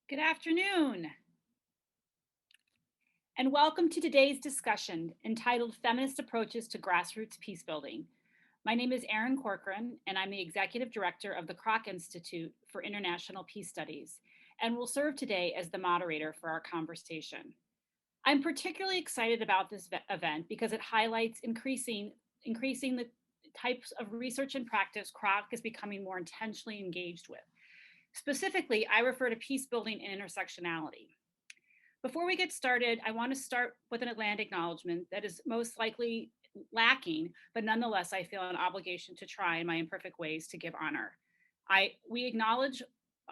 Good afternoon, and welcome to today's discussion entitled Feminist Approaches to Grassroots Peacebuilding. My name is Erin Corcoran, and I'm the Executive Director of the Kroc Institute for International Peace Studies, and will serve today as the moderator for our conversation. I'm particularly excited about this event because it highlights increasing the types of research and practice Kroc is becoming more intentionally engaged with. Specifically, I refer to peacebuilding and intersectionality. Before we get started, I want to start with an land acknowledgement that is most likely lacking, but nonetheless, I feel an obligation to try in my imperfect ways to give honor. We acknowledge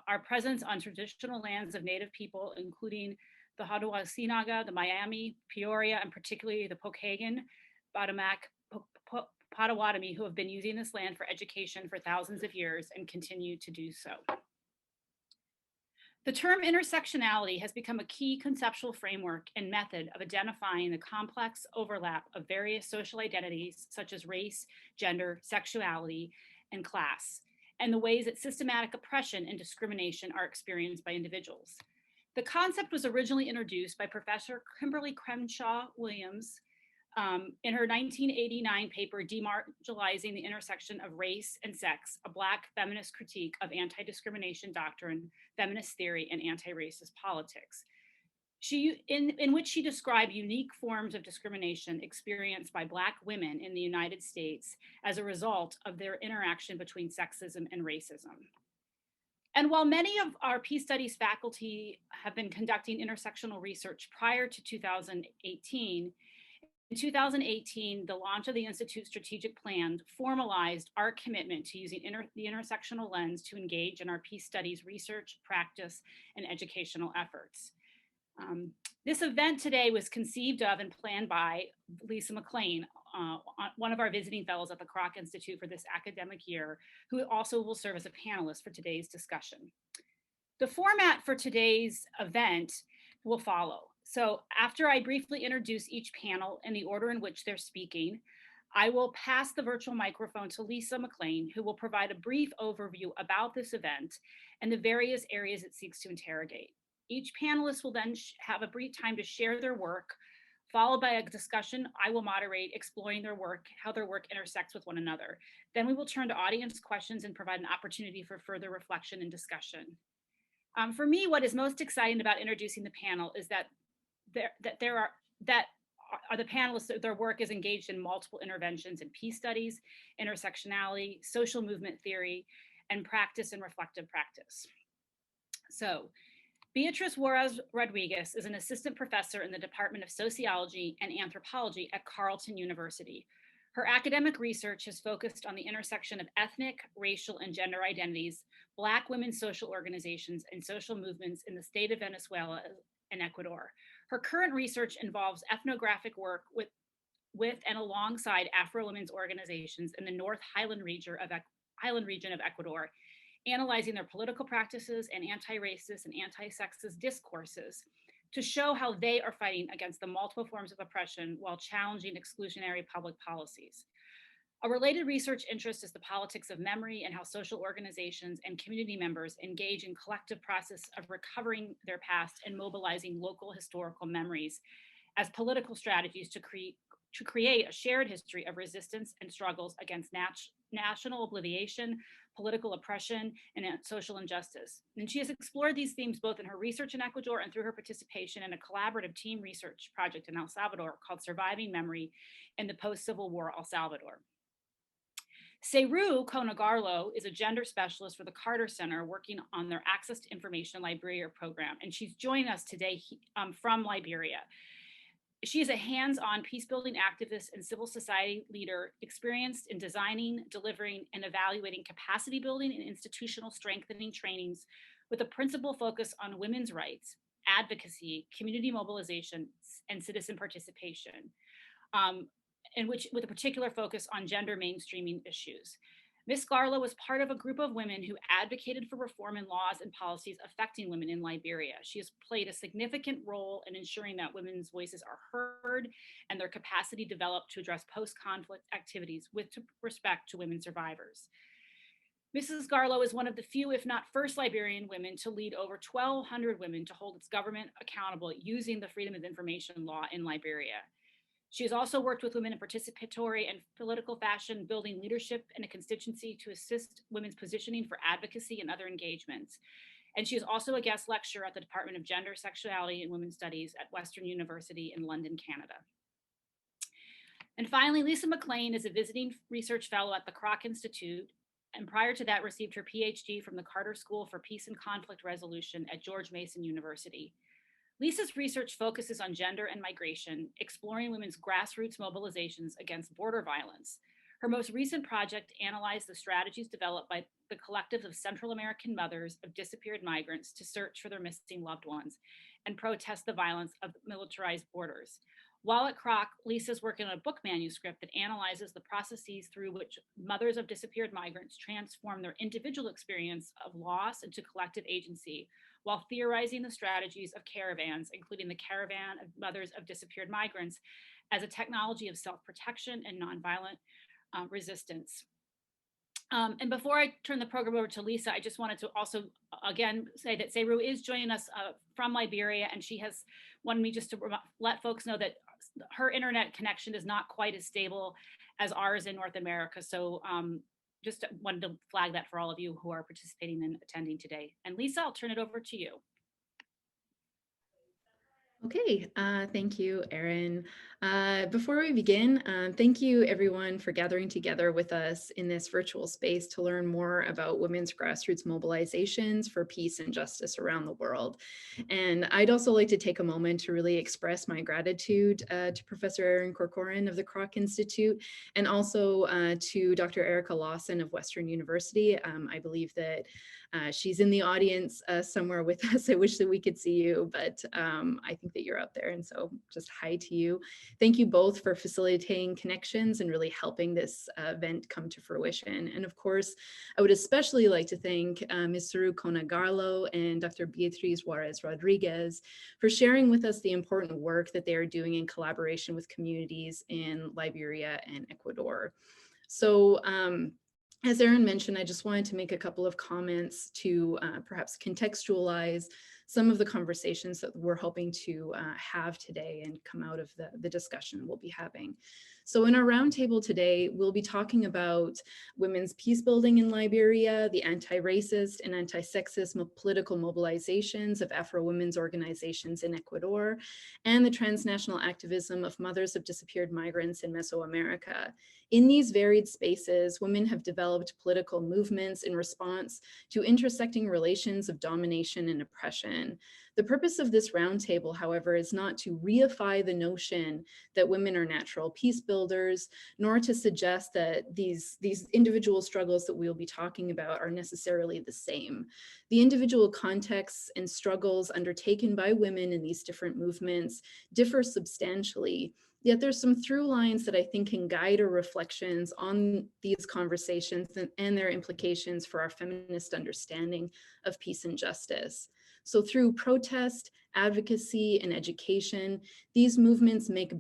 our presence on traditional lands of Native people, including the Haudenosaunee, the Miami, Peoria, and particularly the Pokagon, Badamac, Potawatomi, who have been using this land for education for thousands of years and continue to do so. The term intersectionality has become a key conceptual framework and method of identifying the complex overlap of various social identities such as race, gender, sexuality, and class, and the ways that systematic oppression and discrimination are experienced by individuals. The concept was originally introduced by Professor Kimberly Crenshaw Williams in her 1989 paper, Demarginalizing the Intersection of Race and Sex, a Black feminist critique of anti-discrimination doctrine, feminist theory, and anti-racist politics. In which she described unique forms of discrimination experienced by Black women in the United States as a result of their interaction between sexism and racism. And while many of our peace studies faculty have been conducting intersectional research prior to 2018, in 2018, the launch of the Institute's strategic plan formalized our commitment to using the intersectional lens to engage in our peace studies research, practice, and educational efforts. This event today was conceived of and planned by Lisa McLean, one of our visiting fellows at the Kroc Institute for this academic year, who also will serve as a panelist for today's discussion. The format for today's event will follow. So after I briefly introduce each panel in the order in which they're speaking, I will pass the virtual microphone to Lisa McLean, who will provide a brief overview about this event and the various areas it seeks to interrogate. Each panelist will then have a brief time to share their work, followed by a discussion I will moderate, exploring their work, how their work intersects with one another. Then we will turn to audience questions and provide an opportunity for further reflection and discussion. For me, what is most exciting about introducing the panel is that the panelists, their work is engaged in multiple interventions in peace studies, intersectionality, social movement theory, and practice and reflective practice. So, Beatriz Juárez Rodríguez is an assistant professor in the Department of Sociology and Anthropology at Carleton University. Her academic research has focused on the intersection of ethnic, racial, and gender identities, Black women's social organizations, and social movements in the state of Venezuela and Ecuador. Her current research involves ethnographic work with and alongside Afro women's organizations in the North Highland region of Ecuador, analyzing their political practices and anti-racist and anti-sexist discourses to show how they are fighting against the multiple forms of oppression while challenging exclusionary public policies. A related research interest is the politics of memory and how social organizations and community members engage in collective process of recovering their past and mobilizing local historical memories as political strategies to create a shared history of resistance and struggles against national obliviation, political oppression, and social injustice. And she has explored these themes both in her research in Ecuador and through her participation in a collaborative team research project in El Salvador called Surviving Memory in the Post-Civil War El Salvador. Cerue, Konah Garlo, is a gender specialist for the Carter Center working on their Access to Information Liberia program, and she's joining us today from Liberia. She is a hands-on peacebuilding activist and civil society leader experienced in designing, delivering, and evaluating capacity building and institutional strengthening trainings with a principal focus on women's rights, advocacy, community mobilization, and citizen participation. With a particular focus on gender mainstreaming issues. Ms. Garlo was part of a group of women who advocated for reform in laws and policies affecting women in Liberia. She has played a significant role in ensuring that women's voices are heard and their capacity developed to address post-conflict activities with respect to women survivors. Mrs. Garlo is one of the few, if not first, Liberian women to lead over 1,200 women to hold its government accountable using the Freedom of Information law in Liberia. She has also worked with women in participatory and political fashion, building leadership in a constituency to assist women's positioning for advocacy and other engagements. And she is also a guest lecturer at the Department of Gender, Sexuality, and Women's Studies at Western University in London, Canada. And finally, Lisa McLean is a visiting research fellow at the Kroc Institute, and prior to that received her PhD from the Carter School for Peace and Conflict Resolution at George Mason University. Lisa's research focuses on gender and migration, exploring women's grassroots mobilizations against border violence. Her most recent project analyzed the strategies developed by the collective of Central American mothers of disappeared migrants to search for their missing loved ones and protest the violence of militarized borders. While at Kroc, Lisa's working on a book manuscript that analyzes the processes through which mothers of disappeared migrants transform their individual experience of loss into collective agency, while theorizing the strategies of caravans, including the Caravan of Mothers of Disappeared Migrants, as a technology of self-protection and nonviolent resistance. And before I turn the program over to Lisa, I just wanted to also, again, say that Cerue is joining us from Liberia, and she has wanted me just to let folks know that her internet connection is not quite as stable as ours in North America. So just wanted to flag that for all of you who are participating and attending today. And Lisa, I'll turn it over to you. Okay, thank you, Erin. Before we begin, thank you everyone for gathering together with us in this virtual space to learn more about women's grassroots mobilizations for peace and justice around the world. And I'd also like to take a moment to really express my gratitude to Professor Erin Corcoran of the Kroc Institute, and also to Dr. Erica Lawson of Western University. I believe that she's in the audience somewhere with us. I wish that we could see you, but I think that you're out there. And so just hi to you. Thank you both for facilitating connections and really helping this event come to fruition. And of course, I would especially like to thank Ms. Cerue Konah Garlo and Dr. Beatriz Juárez Rodríguez for sharing with us the important work that they are doing in collaboration with communities in Liberia and Ecuador. So, as Erin mentioned, I just wanted to make a couple of comments to perhaps contextualize some of the conversations that we're hoping to have today and come out of the discussion we'll be having. So in our roundtable today, we'll be talking about women's peace building in Liberia, the anti-racist and anti-sexist political mobilizations of Afro women's organizations in Ecuador, and the transnational activism of mothers of disappeared migrants in Mesoamerica. In these varied spaces, women have developed political movements in response to intersecting relations of domination and oppression. The purpose of this roundtable, however, is not to reify the notion that women are natural peace builders, nor to suggest that these individual struggles that we'll be talking about are necessarily the same. The individual contexts and struggles undertaken by women in these different movements differ substantially. Yet there's some through lines that I think can guide our reflections on these conversations and their implications for our feminist understanding of peace and justice. So through protest, advocacy, and education, these movements make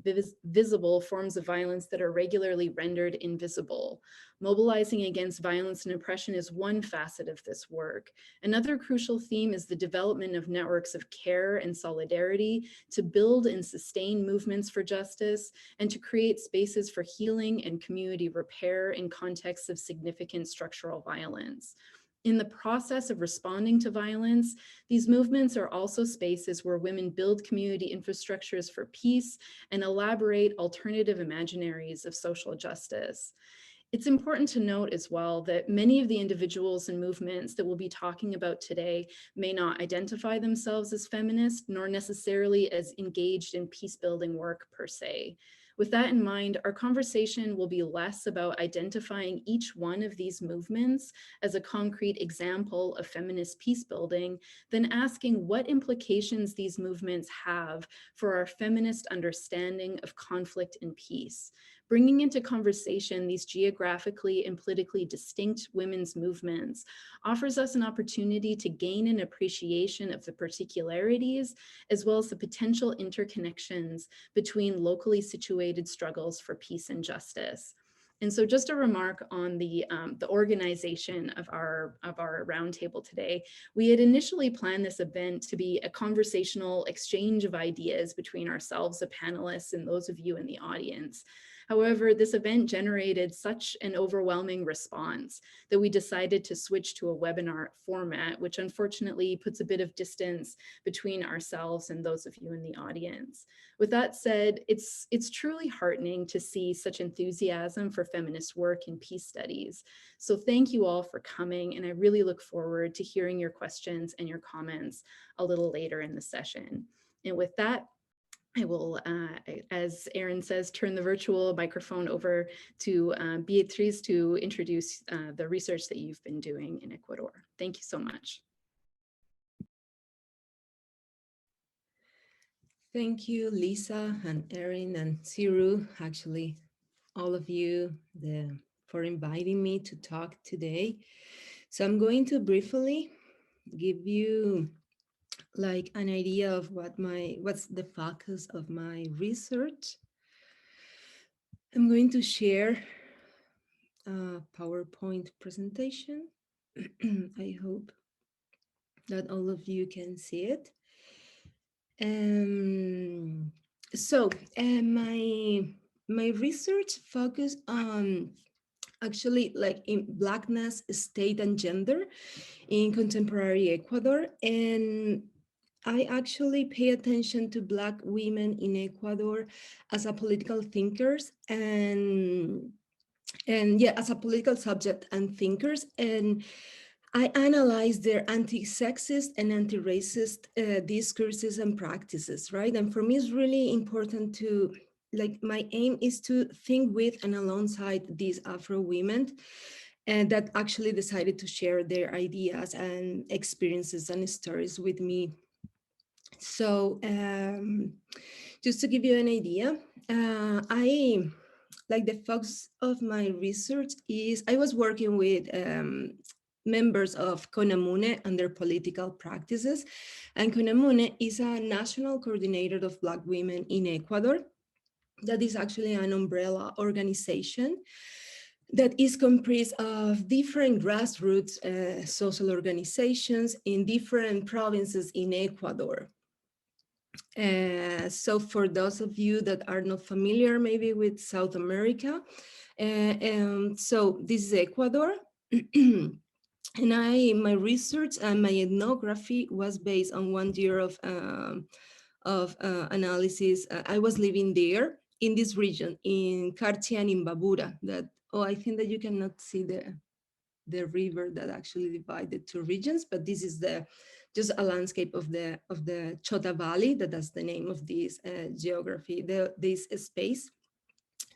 visible forms of violence that are regularly rendered invisible. Mobilizing against violence and oppression is one facet of this work. Another crucial theme is the development of networks of care and solidarity to build and sustain movements for justice and to create spaces for healing and community repair in contexts of significant structural violence. In the process of responding to violence, these movements are also spaces where women build community infrastructures for peace and elaborate alternative imaginaries of social justice. It's important to note as well that many of the individuals and movements that we'll be talking about today may not identify themselves as feminist, nor necessarily as engaged in peace building work per se. With that in mind, our conversation will be less about identifying each one of these movements as a concrete example of feminist peace building than asking what implications these movements have for our feminist understanding of conflict and peace. Bringing into conversation these geographically and politically distinct women's movements offers us an opportunity to gain an appreciation of the particularities as well as the potential interconnections between locally situated struggles for peace and justice. And so just a remark on the organization of our roundtable today. We had initially planned this event to be a conversational exchange of ideas between ourselves, the panelists, and those of you in the audience. However, this event generated such an overwhelming response that we decided to switch to a webinar format, which unfortunately puts a bit of distance between ourselves and those of you in the audience. With that said, it's truly heartening to see such enthusiasm for feminist work in peace studies. So thank you all for coming, and I really look forward to hearing your questions and your comments a little later in the session. And with that, I will, as Erin says, turn the virtual microphone over to Beatriz to introduce the research that you've been doing in Ecuador. Thank you so much. Thank you, Lisa and Erin and Cerue, actually, all of you for inviting me to talk today. So I'm going to briefly give you like an idea of what's the focus of my research. I'm going to share a PowerPoint presentation. I hope that all of you can see it. So my research focused on actually like in Blackness, state and gender in contemporary Ecuador. And I actually pay attention to Black women in Ecuador as a political thinkers and yeah, as a political subject and thinkers. And I analyze their anti-sexist and anti-racist discourses and practices, right? And for me, it's really important to, like, my aim is to think with and alongside these Afro women and that actually decided to share their ideas and experiences and stories with me. So just to give you an idea, the focus of my research is, I was working with members of Konah and their political practices. And Konah is a national coordinator of Black women in Ecuador. That is actually an umbrella organization that is comprised of different grassroots social organizations in different provinces in Ecuador. So for those of you that are not familiar maybe with South America, so this is Ecuador. And my research and my ethnography was based on 1 year of analysis. I was living there in this region, in Carchi and in Babura. I think that you cannot see the river that actually divided two regions, but this is just a landscape of the Chota Valley. That's the name of this geography, this space.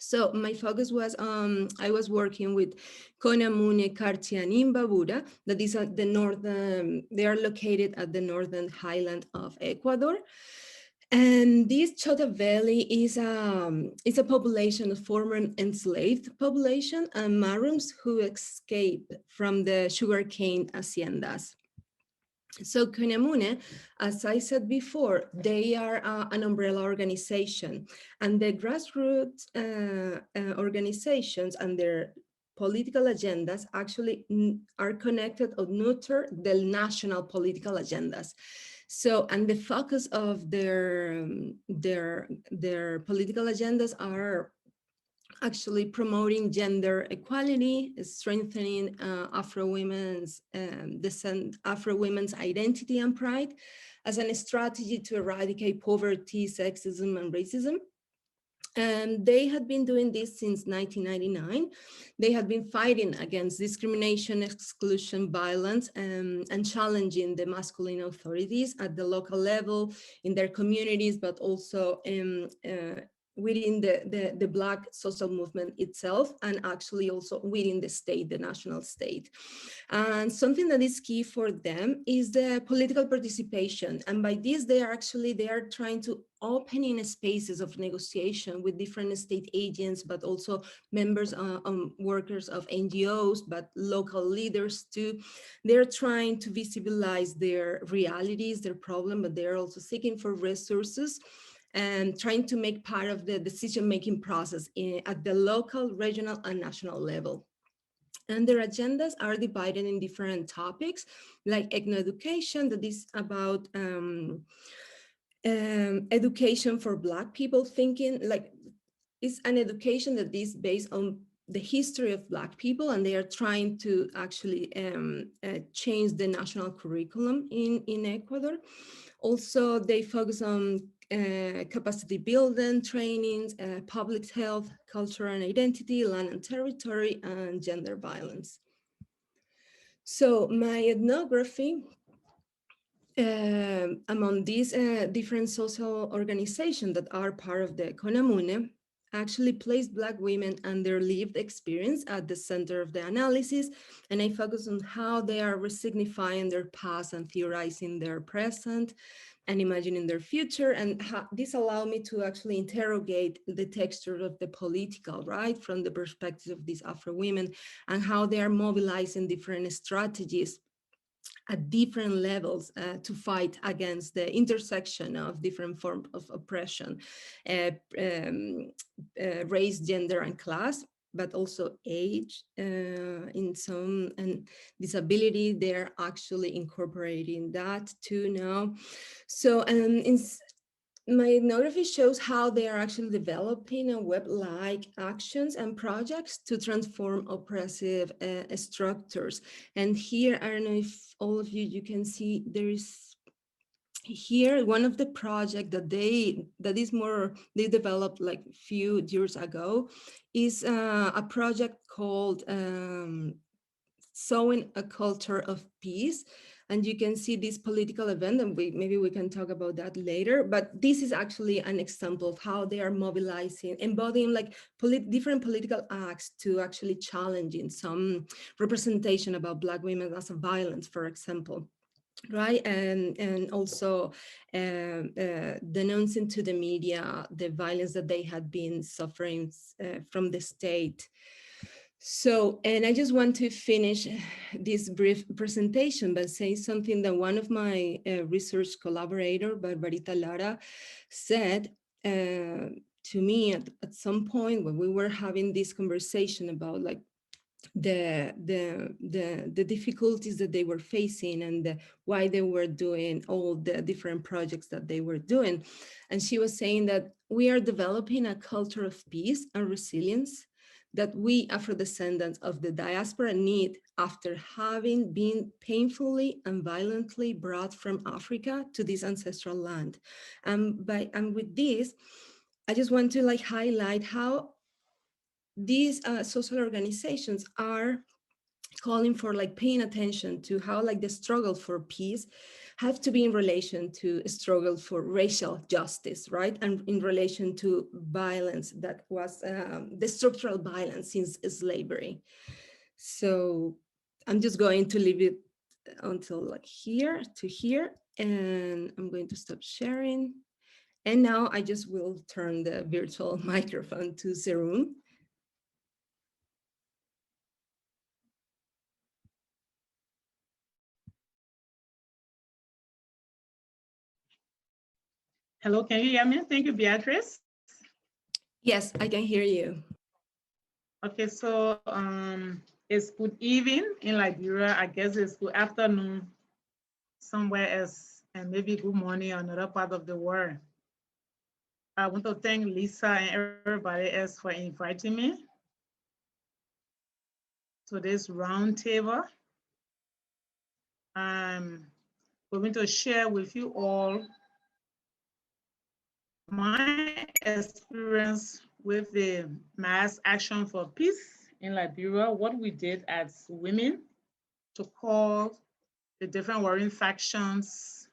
So my focus was, I was working with Konah, Carchi, and Imbabura, that is at the northern, they are located at the northern highland of Ecuador. And this Chota Valley is a population of former enslaved population and Maroons who escaped from the sugarcane haciendas. So Konah, as I said before, they are an umbrella organization, and the grassroots organizations and their political agendas actually are connected or nurture the national political agendas. So, and the focus of their political agendas are actually promoting gender equality, strengthening Afro women's identity and pride as a strategy to eradicate poverty, sexism, and racism. And they had been doing this since 1999. They had been fighting against discrimination, exclusion, violence, and challenging the masculine authorities at the local level in their communities, but also within the Black social movement itself, and actually also within the state, the national state. And something that is key for them is the political participation. And by this, they are trying to open in spaces of negotiation with different state agents, but also members, workers of NGOs, but local leaders too. They're trying to visibilize their realities, their problem, but they're also seeking for resources and trying to make part of the decision-making process at the local, regional, and national level. And their agendas are divided in different topics, like ethno-education, that is about education for Black people, thinking like it's an education that is based on the history of Black people, and they are trying to actually change the national curriculum in Ecuador. Also, they focus on capacity building, trainings, public health, culture and identity, land and territory, and gender violence. So my ethnography among these different social organizations that are part of the Konah actually placed Black women and their lived experience at the center of the analysis. And I focus on how they are resignifying their past and theorizing their present and imagining their future. And how this allowed me to actually interrogate the texture of the political, right, from the perspective of these Afro women, and how they are mobilizing different strategies at different levels to fight against the intersection of different forms of oppression, race, gender, and class, but also age in some, and disability. They're actually incorporating that too now. So my ethnography shows how they are actually developing a web-like actions and projects to transform oppressive structures. And here, I don't know if all of you can see, there is here one of the projects that they developed like a few years ago is a project called Sowing a Culture of Peace. And you can see this political event, and maybe we can talk about that later, but this is actually an example of how they are mobilizing, embodying like different political acts to actually challenging some representation about Black women as a violence, for example. Right, and also denouncing to the media the violence that they had been suffering from the state. So, and I just want to finish this brief presentation by saying something that one of my research collaborator, Barbarita Lara, said to me at some point when we were having this conversation about like the difficulties that they were facing and why they were doing all the different projects that they were doing. And she was saying that we are developing a culture of peace and resilience that we Afro-descendants of the diaspora need after having been painfully and violently brought from Africa to this ancestral land. And with this, I just want to like highlight how these social organizations are calling for like paying attention to how like the struggle for peace have to be in relation to a struggle for racial justice, right? And in relation to violence that was the structural violence since slavery. So I'm just going to leave it until like here to here, and I'm going to stop sharing. And now I just will turn the virtual microphone to Cerue. Hello, can you hear me? Thank you, Beatriz. Yes, I can hear you. Okay, so it's good evening in Liberia. I guess it's good afternoon somewhere else, and maybe good morning in another part of the world. I want to thank Lisa and everybody else for inviting me to this roundtable. I'm going to share with you all my experience with the mass action for peace in Liberia, what we did as women to call the different warring factions,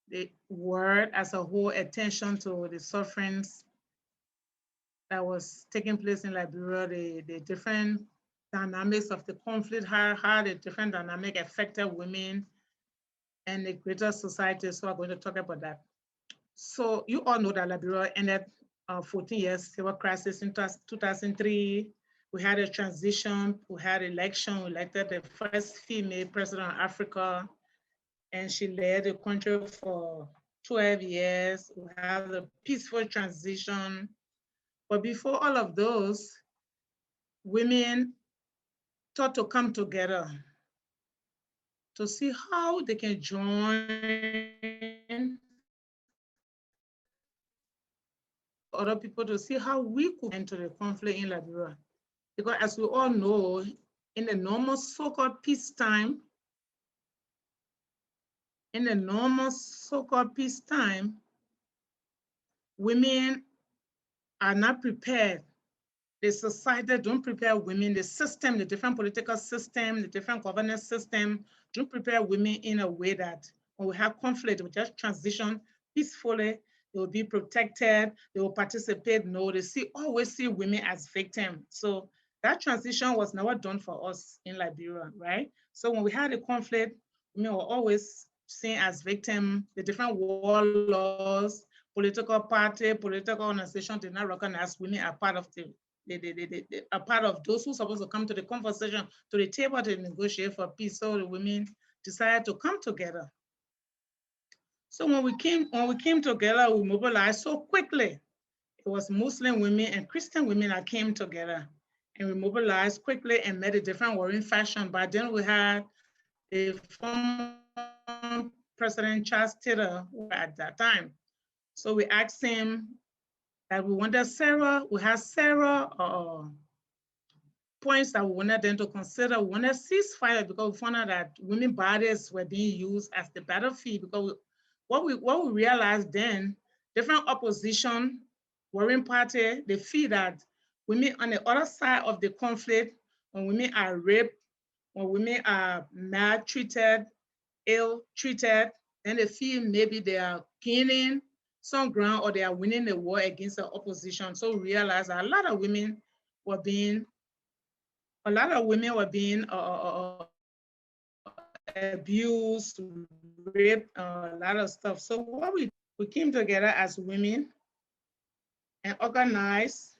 the world as a whole, attention to the sufferings that was taking place in Liberia, the different dynamics of the conflict, how the different dynamic affected women and the greater society. So I'm going to talk about that. So you all know that Liberia ended 14 years civil crisis in 2003. We had a transition, we had election, we elected the first female president of Africa, and she led the country for 12 years, we have the peaceful transition. But before all of those, women thought to come together to see how they can join other people, to see how we could enter the conflict in Liberia. Because as we all know, in the normal so-called peacetime, women are not prepared. The society don't prepare women, the system, the different political system, the different governance system, don't prepare women in a way that when we have conflict, we just transition peacefully, they will be protected, they will participate. No, they always see women as victims. So that transition was never done for us in Liberia, right? So when we had a conflict, women were always seen as victims. The different war laws, political party, political organization did not recognize women as part of a part of those who are supposed to come to the conversation, to the table to negotiate for peace. So the women decided to come together. So when we came together, we mobilized so quickly. It was Muslim women and Christian women that came together, and we mobilized quickly and made a different warring faction. By then we had the former President Charles Taylor at that time. So we asked him that we wanted Cerue, we had Cerue points that we wanted them to consider. We wanted ceasefire because we found out that women bodies were being used as the battlefield. Because what we realized then, different opposition, warring party, they feel that women on the other side of the conflict, when women are raped, when women are maltreated, ill-treated, then they feel maybe they are gaining some ground or they are winning the war against the opposition. So we realized that a lot of women were being abused, raped, a lot of stuff. So what we came together as women and organized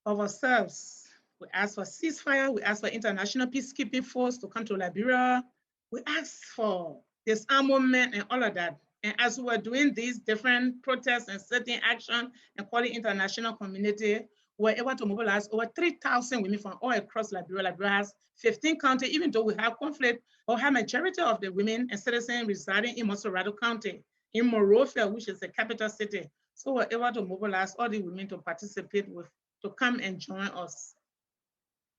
ourselves. We asked for ceasefire, we asked for international peacekeeping force to come to Liberia. We asked for disarmament and all of that. And as we were doing these different protests and setting action and calling international community, we were able to mobilize over 3,000 women from all across Liberia. Liberia has 15 counties, even though we have conflict, but we have majority of the women and citizens residing in Moderator County, in Monrovia, which is the capital city. So we're able to mobilize all the women to participate to come and join us.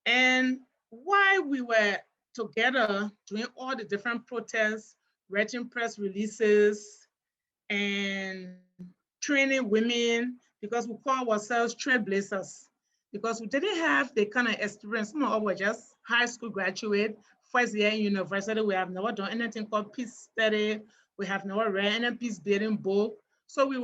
And while we were together doing all the different protests, writing press releases, and training women, because we call ourselves trailblazers, because we didn't have the kind of experience. Some of us were just high school graduate, first year in university. We have never done anything called peace study. We have never read any peace building book. So we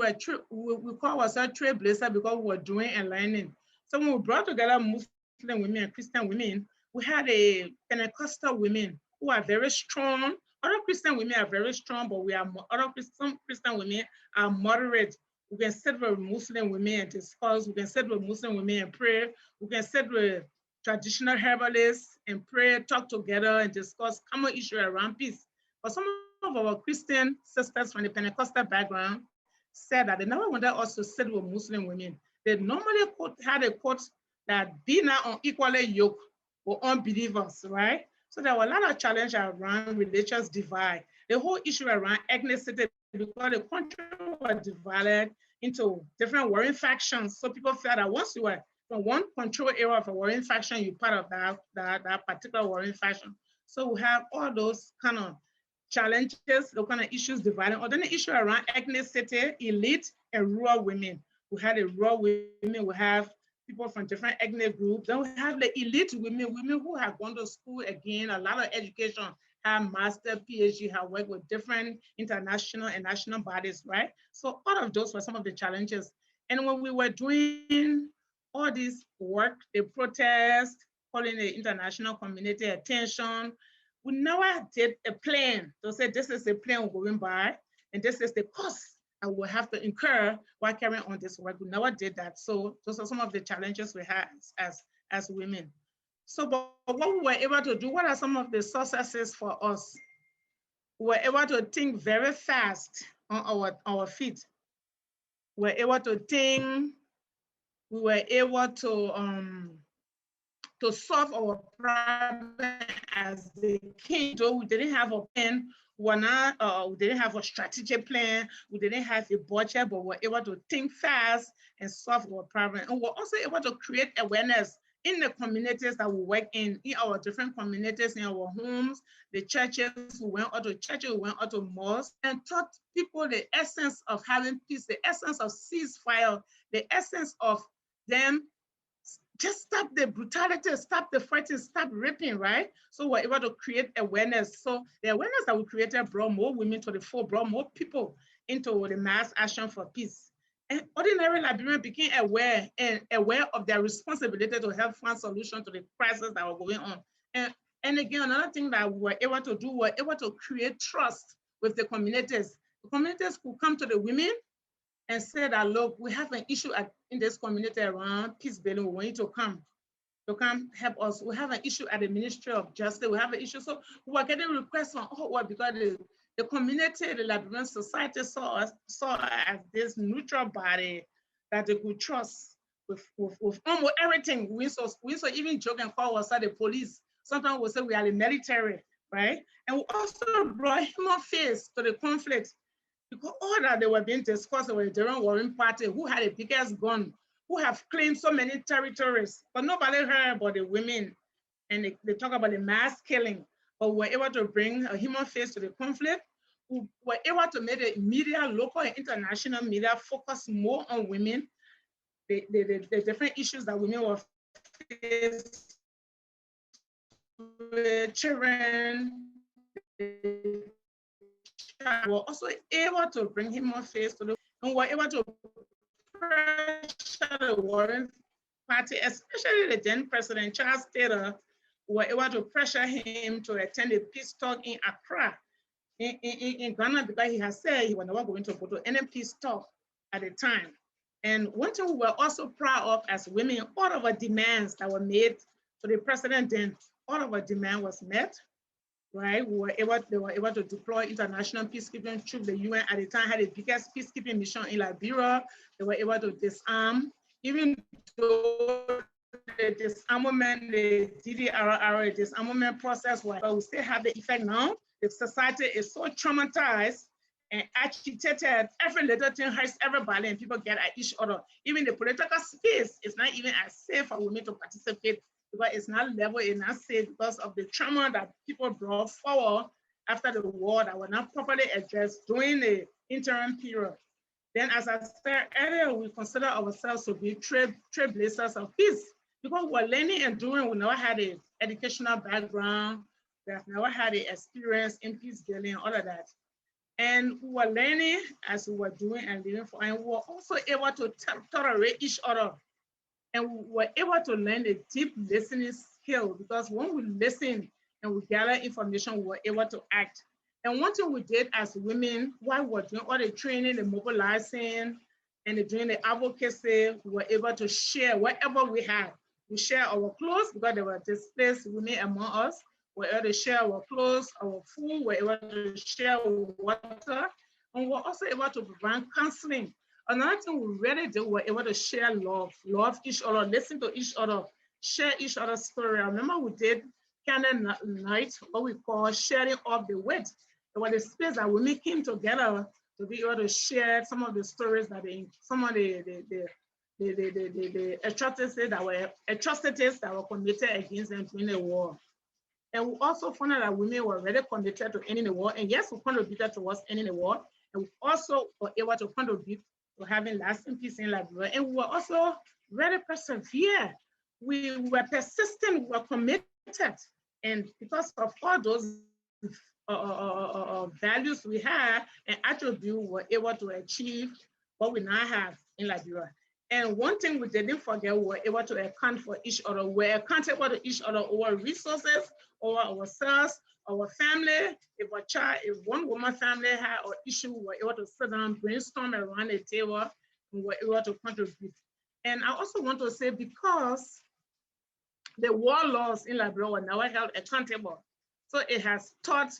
call ourselves trailblazers because we were doing and learning. So when we brought together Muslim women and Christian women, we had a Pentecostal women who are very strong. Other Christian women are very strong, but some Christian women are moderate. We can sit with Muslim women and discuss. We can sit with Muslim women and pray. We can sit with traditional herbalists and pray, talk together and discuss common issues around peace. But some of our Christian sisters from the Pentecostal background said that they never wanted us to sit with Muslim women. They normally had a quote that be not unequally yoked with unbelievers, right? So there were a lot of challenges around religious divide. The whole issue around ethnicity, because the country was divided into different warring factions. So people felt that once you were from one control area of a warring faction, you're part of that particular warring faction. So we have all those kind of challenges, those kind of issues dividing. Or then the issue around ethnicity, elite, and rural women. We had the rural women, we have people from different ethnic groups. Then we have the elite women who have gone to school again, a lot of education, have master, PhD, have worked with different international and national bodies, right? So all of those were some of the challenges. And when we were doing all this work, the protest, calling the international community attention, we never did a plan to say, this is the plan we're going by, and this is the cost I will have to incur while carrying on this work. We never did that. So those are some of the challenges we had as women. So but what we were able to do, what are some of the successes for us? We were able to think very fast. on our feet. We were able to think, we were able to solve our problem as the king. Though we didn't have a plan, we didn't have a strategic plan, we didn't have a budget, but we were able to think fast and solve our problem. And we're also able to create awareness in the communities that we work in our different communities, in our homes, the churches. We went out to churches, we went out to mosques, and taught people the essence of having peace, the essence of ceasefire, the essence of them just stop the brutality, stop the fighting, stop raping, right? So we're able to create awareness. So the awareness that we created brought more women to the fore, brought more people into the mass action for peace. And ordinary Liberians became aware of their responsibility to help find solutions to the crisis that were going on. And again, another thing that we were able to do, we were able to create trust with the communities. The communities could come to the women and say that, look, we have an issue in this community around peace building. We want you to come help us. We have an issue at the Ministry of Justice. We have an issue. So we are getting requests from because the community, the Liberian society saw us as this neutral body that they could trust with almost everything. We saw even joke and call us the police. Sometimes we say we are the military, right? And we also brought human face to the conflict. Because all that they were being discussed were the different warring party who had the biggest gun, who have claimed so many territories, but nobody heard about the women. And they talk about the mass killing, but we were able to bring a human face to the conflict. We were able to make the media, local and international media, focus more on women, the different issues that women were faced with, children. We were also able to bring him more face to the, and we were able to pressure the warring party, especially the then President Charles Taylor. We were able to pressure him to attend a peace talk in Accra, in Ghana, because he has said he was never going to go to any peace talk at the time. And one thing we were also proud of as women, all of our demands that were made to the president then, all of our demand was met. Right, they were able to deploy international peacekeeping troops. The UN at the time had the biggest peacekeeping mission in Liberia. They were able to disarm, even though the disarmament, the DDRR disarmament process, but we still have the effect now. The society is so traumatized and agitated. Every little thing hurts everybody, and people get at each other. Even the political space is not even as safe for women to participate, because it's not level, it's not safe because of the trauma that people brought forward after the war that were not properly addressed during the interim period. Then, as I said earlier, we consider ourselves to be trailblazers of peace, because we're learning and doing. We never had an educational background, we have never had an experience in peace building, all of that. And we were learning as we were doing and living for, and we were also able to tolerate each other. And we were able to learn the deep listening skill, because when we listen and we gather information, we were able to act. And one thing we did as women, while we were doing all the training, the mobilizing, and doing the advocacy, we were able to share whatever we had. We share our clothes because there were displaced women among us. We were able to share our clothes, our food, we were able to share water, and we were also able to provide counseling. Another thing we really did, we were able to share love each other, listen to each other, share each other's story. I remember we did candle night, what we call sharing of the weight. It was a space that women came together to be able to share some of the stories that some of the atrocities that were committed against them during the war. And we also found out that women were really committed to ending the war. And yes, we contributed towards ending the war. And we also were able to contribute to having lasting peace in Liberia. And we were also very persevere. We were persistent, we were committed. And because of all those values we had and attributes, we were able to achieve what we now have in Liberia. And one thing we didn't forget, we were able to account for each other. We were accountable to each other over resources, over ourselves, our family. If one woman family had an issue, we were able to sit down, brainstorm around the table, and we were able to contribute. And I also want to say, because the war laws in Liberia were never held accountable, so it has taught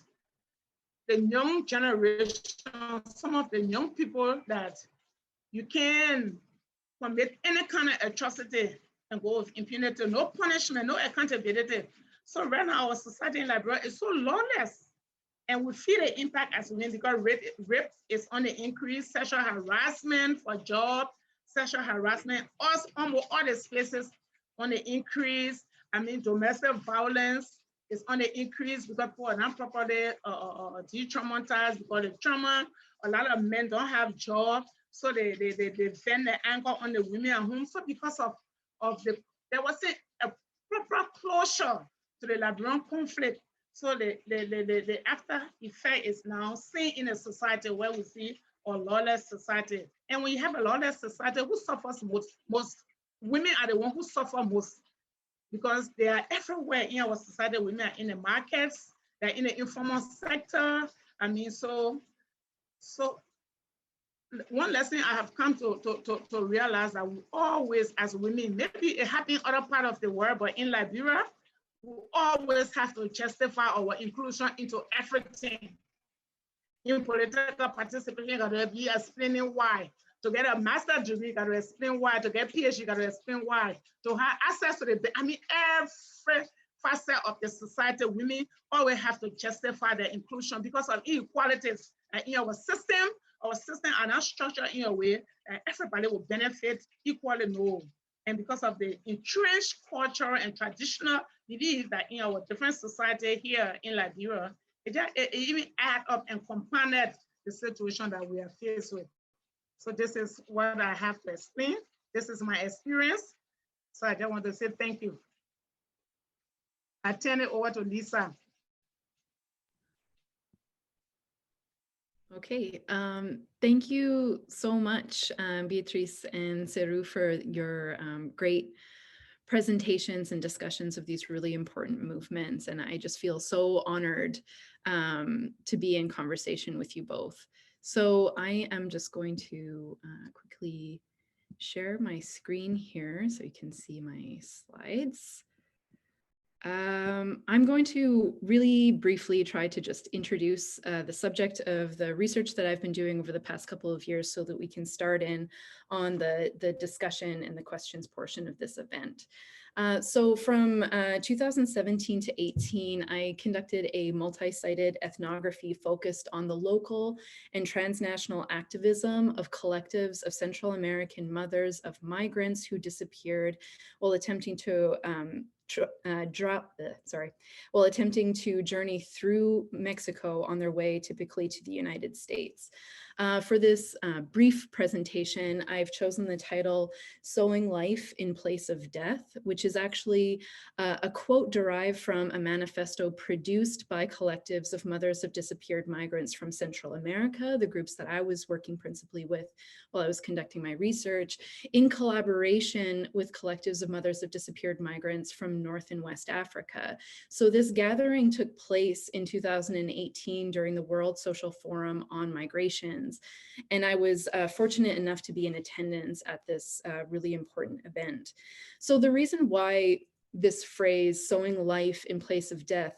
the young generation, some of the young people that you can commit any kind of atrocity and go with impunity, no punishment, no accountability. So right now our society in Liberia is so lawless. And we feel the impact as women because rape is on the increase, sexual harassment for job, sexual harassment, almost all the spaces on the increase. I mean, domestic violence is on the increase because people are not properly de-traumatized because of trauma. A lot of men don't have jobs, so they vent the anger on the women at home. So because of there wasn't a proper closure to the Liberian conflict. So the after effect is now seen in a society where we see a lawless society. And when you have a lawless society, who suffers most? Women are the ones who suffer most because they are everywhere in our society. Women are in the markets, they're in the informal sector. I mean, so one lesson I have come to realize that we always, as women, maybe it happens in other part of the world, but in Liberia, we always have to justify our inclusion into everything. In political participation, you got to be explaining why. To get a master's degree, you got to explain why. To get PhD, you got to explain why. To have access to every facet of the society, women always have to justify their inclusion because of inequalities in our system. Our system are not structured in a way that everybody will benefit equally. No. And because of the entrenched culture and traditional belief that in our different society here in Liberia, it even add up and compounded the situation that we are faced with. So this is what I have to explain. This is my experience. So I just want to say thank you. I turn it over to Lisa. Okay, thank you so much, Beatriz and Cerue, for your great presentations and discussions of these really important movements. And I just feel so honored to be in conversation with you both. So I am just going to quickly share my screen here so you can see my slides. I'm going to really briefly try to just introduce the subject of the research that I've been doing over the past couple of years so that we can start in on the discussion and the questions portion of this event. So from 2017 to 18, I conducted a multi-sited ethnography focused on the local and transnational activism of collectives of Central American mothers of migrants who disappeared while attempting to attempting to journey through Mexico on their way typically to the United States. For this brief presentation, I've chosen the title "Sowing Life in Place of Death," which is actually a quote derived from a manifesto produced by collectives of mothers of disappeared migrants from Central America, the groups that I was working principally with while I was conducting my research, in collaboration with collectives of mothers of disappeared migrants from North and West Africa. So this gathering took place in 2018 during the World Social Forum on Migration. And I was fortunate enough to be in attendance at this really important event. So the reason why this phrase, sowing life in place of death,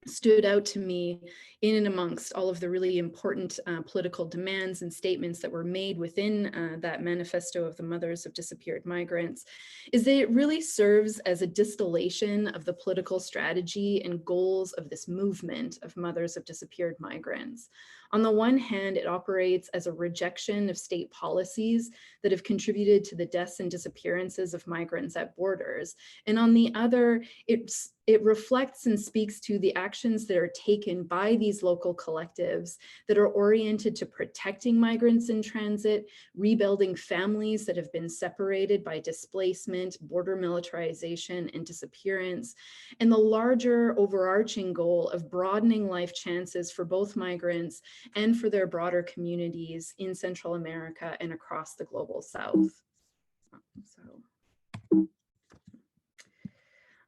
stood out to me in and amongst all of the really important political demands and statements that were made within that manifesto of the mothers of disappeared migrants is that it really serves as a distillation of the political strategy and goals of this movement of mothers of disappeared migrants. On the one hand, it operates as a rejection of state policies that have contributed to the deaths and disappearances of migrants at borders. And on the other, it reflects and speaks to the actions that are taken by these local collectives that are oriented to protecting migrants in transit, rebuilding families that have been separated by displacement, border militarization, and disappearance, and the larger overarching goal of broadening life chances for both migrants and for their broader communities in Central America and across the global South.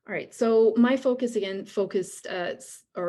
All right, so my focus again focused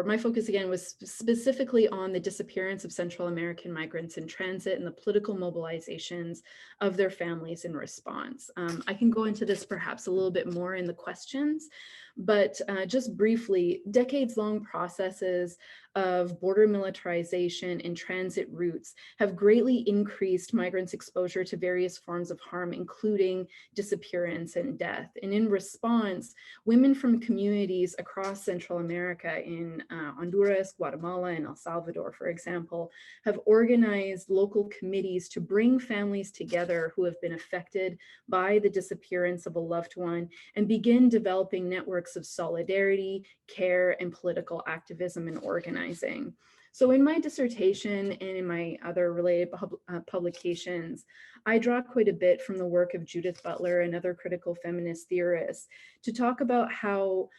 my focus again was specifically on the disappearance of Central American migrants in transit and the political mobilizations of their families in response. I can go into this perhaps a little bit more in the questions, but just briefly, decades-long processes of border militarization and transit routes have greatly increased migrants' exposure to various forms of harm, including disappearance and death. And in response, women from communities across Central America in Honduras, Guatemala, and El Salvador, for example, have organized local committees to bring families together who have been affected by the disappearance of a loved one and begin developing networks of solidarity, care, and political activism and organizing. So in my dissertation and in my other related publications, I draw quite a bit from the work of Judith Butler and other critical feminist theorists to talk about how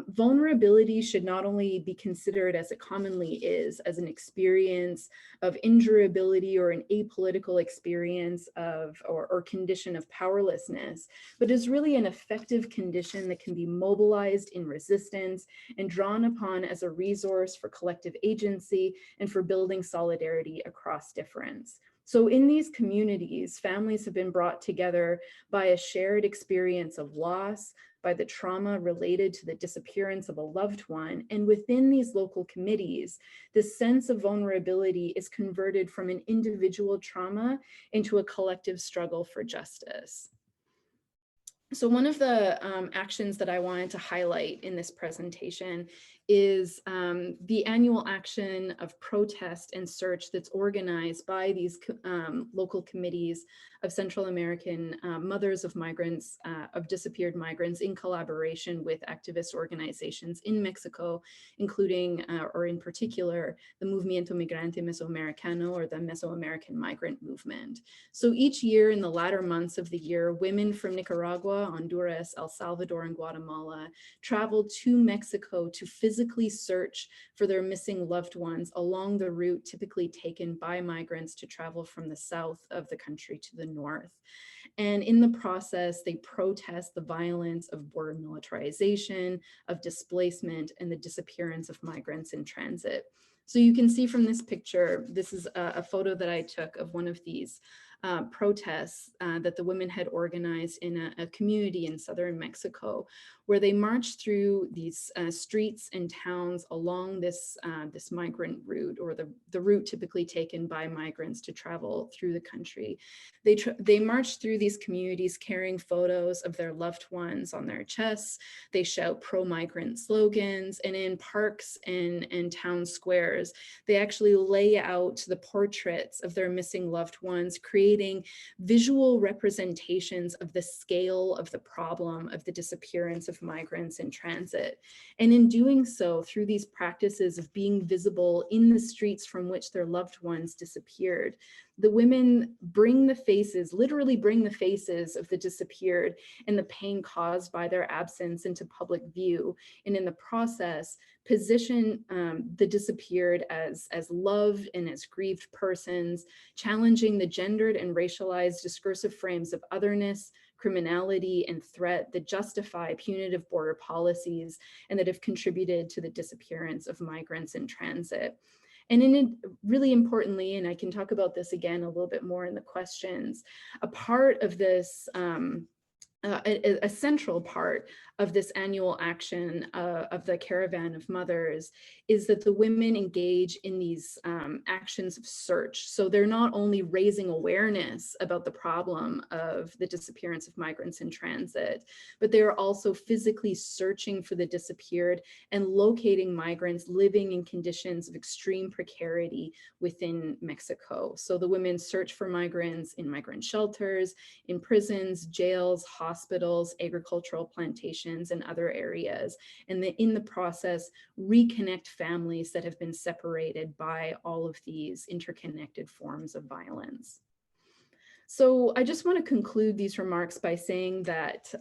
vulnerability should not only be considered as it commonly is, as an experience of injurability or an apolitical experience of or condition of powerlessness, but is really an effective condition that can be mobilized in resistance and drawn upon as a resource for collective agency and for building solidarity across difference. So in these communities, families have been brought together by a shared experience of loss, by the trauma related to the disappearance of a loved one. And within these local committees, this sense of vulnerability is converted from an individual trauma into a collective struggle for justice. So one of the actions that I wanted to highlight in this presentation is the annual action of protest and search that's organized by these local committees of Central American mothers of migrants, of disappeared migrants, in collaboration with activist organizations in Mexico, including, or in particular, the Movimiento Migrante Mesoamericano, or the Mesoamerican Migrant Movement. So each year in the latter months of the year, women from Nicaragua, Honduras, El Salvador, and Guatemala travel to Mexico to physically search for their missing loved ones along the route typically taken by migrants to travel from the south of the country to the north. And in the process, they protest the violence of border militarization, of displacement, and the disappearance of migrants in transit. So you can see from this picture, this is a photo that I took of one of these protests that the women had organized in a community in southern Mexico, where they marched through these streets and towns along this migrant route, or the route typically taken by migrants to travel through the country. They marched through these communities carrying photos of their loved ones on their chests. They shout pro-migrant slogans, and in parks and town squares, they actually lay out the portraits of their missing loved ones, creating visual representations of the scale of the problem of the disappearance of migrants in transit. And in doing so, through these practices of being visible in the streets from which their loved ones disappeared, the women bring the faces, literally bring the faces of the disappeared and the pain caused by their absence into public view. And in the process, position the disappeared as loved and as grieved persons, challenging the gendered and racialized discursive frames of otherness, criminality, and threat that justify punitive border policies and that have contributed to the disappearance of migrants in transit. And in it, really importantly, and I can talk about this again a little bit more in the questions, a part of this, a central part of this annual action of the Caravan of Mothers is that the women engage in these actions of search. So they're not only raising awareness about the problem of the disappearance of migrants in transit, but they're also physically searching for the disappeared and locating migrants living in conditions of extreme precarity within Mexico. So the women search for migrants in migrant shelters, in prisons, jails, hospitals, agricultural plantations, and other areas, and in the process reconnect families that have been separated by all of these interconnected forms of violence. So I just want to conclude these remarks by saying that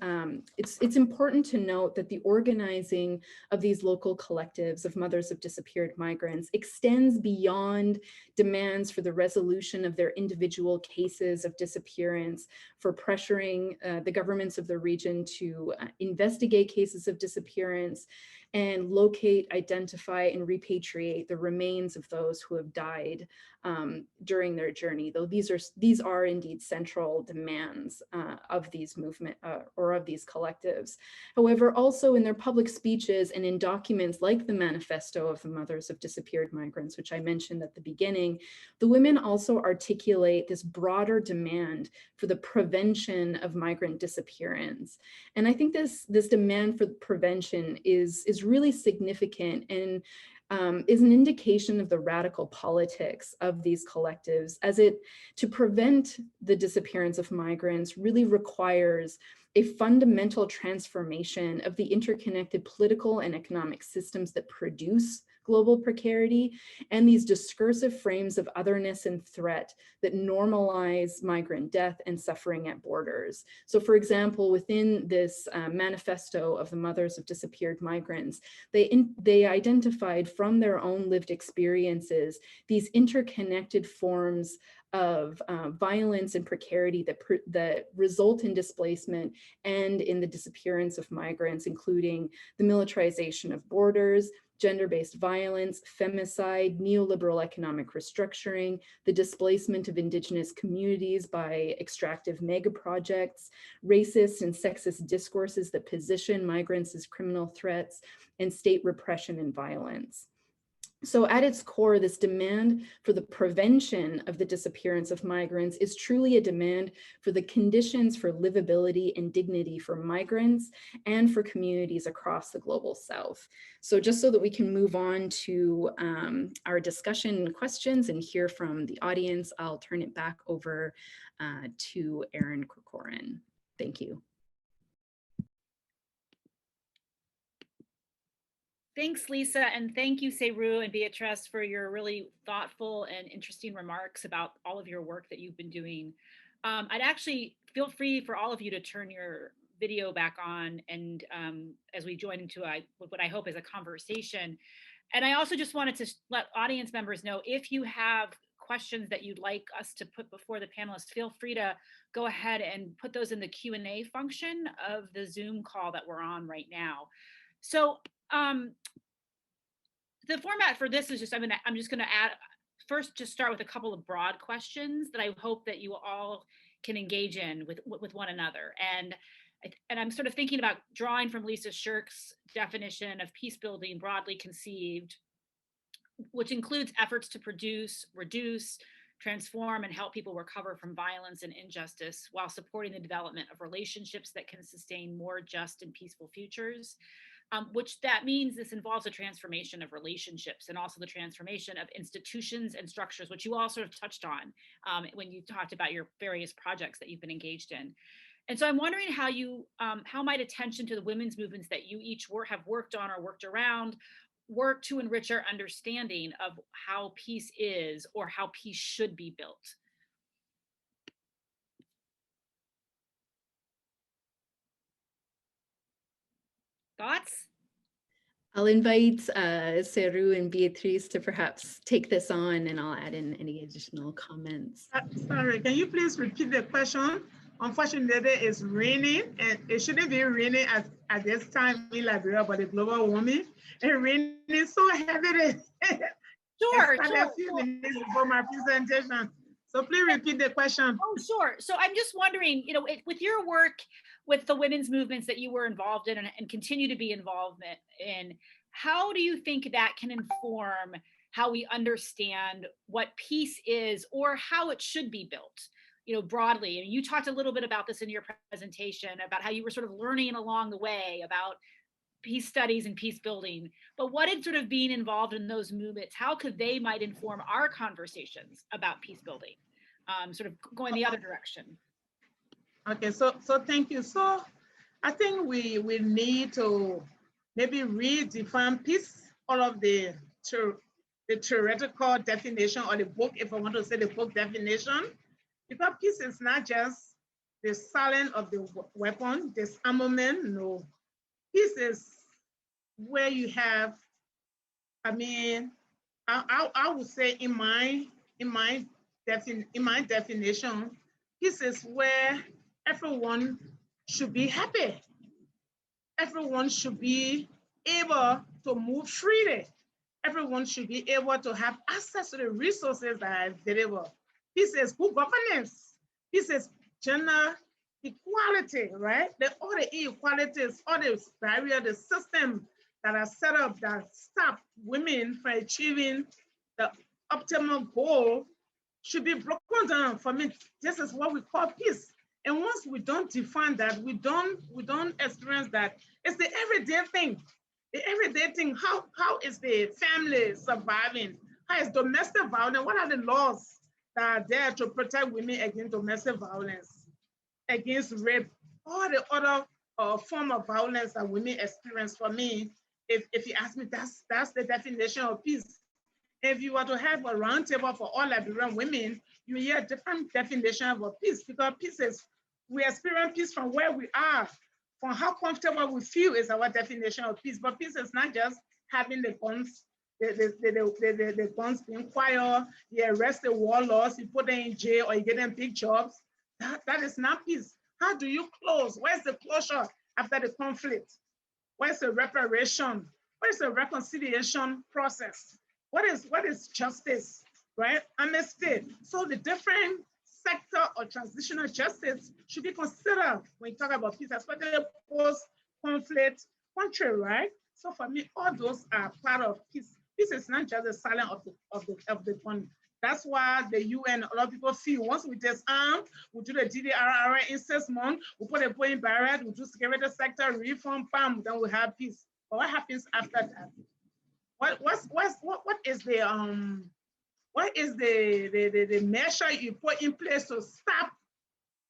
it's important to note that the organizing of these local collectives of mothers of disappeared migrants extends beyond demands for the resolution of their individual cases of disappearance, for pressuring the governments of the region to investigate cases of disappearance, and locate, identify, and repatriate the remains of those who have died during their journey, though these are indeed central demands of these movement or of these collectives. However, also in their public speeches and in documents like the Manifesto of the Mothers of Disappeared Migrants, which I mentioned at the beginning, the women also articulate this broader demand for the prevention of migrant disappearance. And I think this demand for prevention is really significant and is an indication of the radical politics of these collectives, as to prevent the disappearance of migrants really requires a fundamental transformation of the interconnected political and economic systems that produce global precarity and these discursive frames of otherness and threat that normalize migrant death and suffering at borders. So for example, within this manifesto of the Mothers of Disappeared Migrants, they identified from their own lived experiences these interconnected forms of violence and precarity that result in displacement and in the disappearance of migrants, including the militarization of borders, gender-based violence, femicide, neoliberal economic restructuring, the displacement of indigenous communities by extractive mega projects, racist and sexist discourses that position migrants as criminal threats, and state repression and violence. So at its core, this demand for the prevention of the disappearance of migrants is truly a demand for the conditions for livability and dignity for migrants and for communities across the global South. So just so that we can move on to our discussion and questions and hear from the audience, I'll turn it back over to Erin Corcoran. Thank you. Thanks, Lisa, and thank you, Cerue and Beatriz, for your really thoughtful and interesting remarks about all of your work that you've been doing. I'd actually feel free for all of you to turn your video back on and as we join into what I hope is a conversation. And I also just wanted to let audience members know, if you have questions that you'd like us to put before the panelists, feel free to go ahead and put those in the Q&A function of the Zoom call that we're on right now. So the format for this is just, I'm just gonna add, first just start with a couple of broad questions that I hope that you all can engage in with one another. And I'm sort of thinking about drawing from Lisa Shirk's definition of peace building broadly conceived, which includes efforts to produce, reduce, transform, and help people recover from violence and injustice while supporting the development of relationships that can sustain more just and peaceful futures. Which that means this involves a transformation of relationships and also the transformation of institutions and structures, which you all sort of touched on when you talked about your various projects that you've been engaged in. And so I'm wondering how might attention to the women's movements that you each have worked on or worked around work to enrich our understanding of how peace is or how peace should be built? Thoughts? I'll invite Cerue and Beatriz to perhaps take this on, and I'll add in any additional comments. Sorry, can you please repeat the question? Unfortunately, it's raining, and it shouldn't be raining at this time in Liberia, but the global warming, and raining so heavy. Sure. A few minutes before my presentation. So please repeat the question. Oh, sure. So I'm just wondering, with your work with the women's movements that you were involved in and continue to be involved in, how do you think that can inform how we understand what peace is or how it should be built, broadly? And you talked a little bit about this in your presentation, about how you were sort of learning along the way about peace studies and peace building, but what is sort of being involved in those movements? How could they might inform our conversations about peace building, sort of going the other direction? Okay, so thank you. So I think we need to maybe redefine peace, all of the theoretical definition or the book, if I want to say the book definition, because peace is not just the silence of the weapon, disarmament, no. Peace is where you have, I would say in my definition, peace is where everyone should be happy. Everyone should be able to move freely. Everyone should be able to have access to the resources that are available. Peace is good governance. Peace is gender equality, right? All the inequalities, all the barriers, the system that are set up that stop women from achieving the optimal goal should be broken down. For me, this is what we call peace. And once we don't define that, we don't experience that. It's the everyday thing. The everyday thing. How is the family surviving? How is domestic violence? What are the laws that are there to protect women against domestic violence, against rape, all the other form of violence that women experience? For me, if you ask me, that's the definition of peace. If you were to have a roundtable for all Liberian women, you hear a different definition of peace, because peace is, we experience peace from where we are, from how comfortable we feel is our definition of peace. But peace is not just having the guns, the guns being quiet, you arrest the warlords, you put them in jail, or you get them big jobs. That is not peace. How do you close? Where's the closure after the conflict? Where's the reparation? What is the reconciliation process? What is justice, right? Amnesty. So the different sector or transitional justice should be considered when you talk about peace, especially post-conflict country, right? So for me, all those are part of peace. Peace is not just the silence of the gun. That's why the UN, a lot of people feel once we disarm, we do the DDRR in 6 months, we put a point in barracks, we do security sector reform, bam, then we have peace. But what happens after that? What is the measure you put in place to stop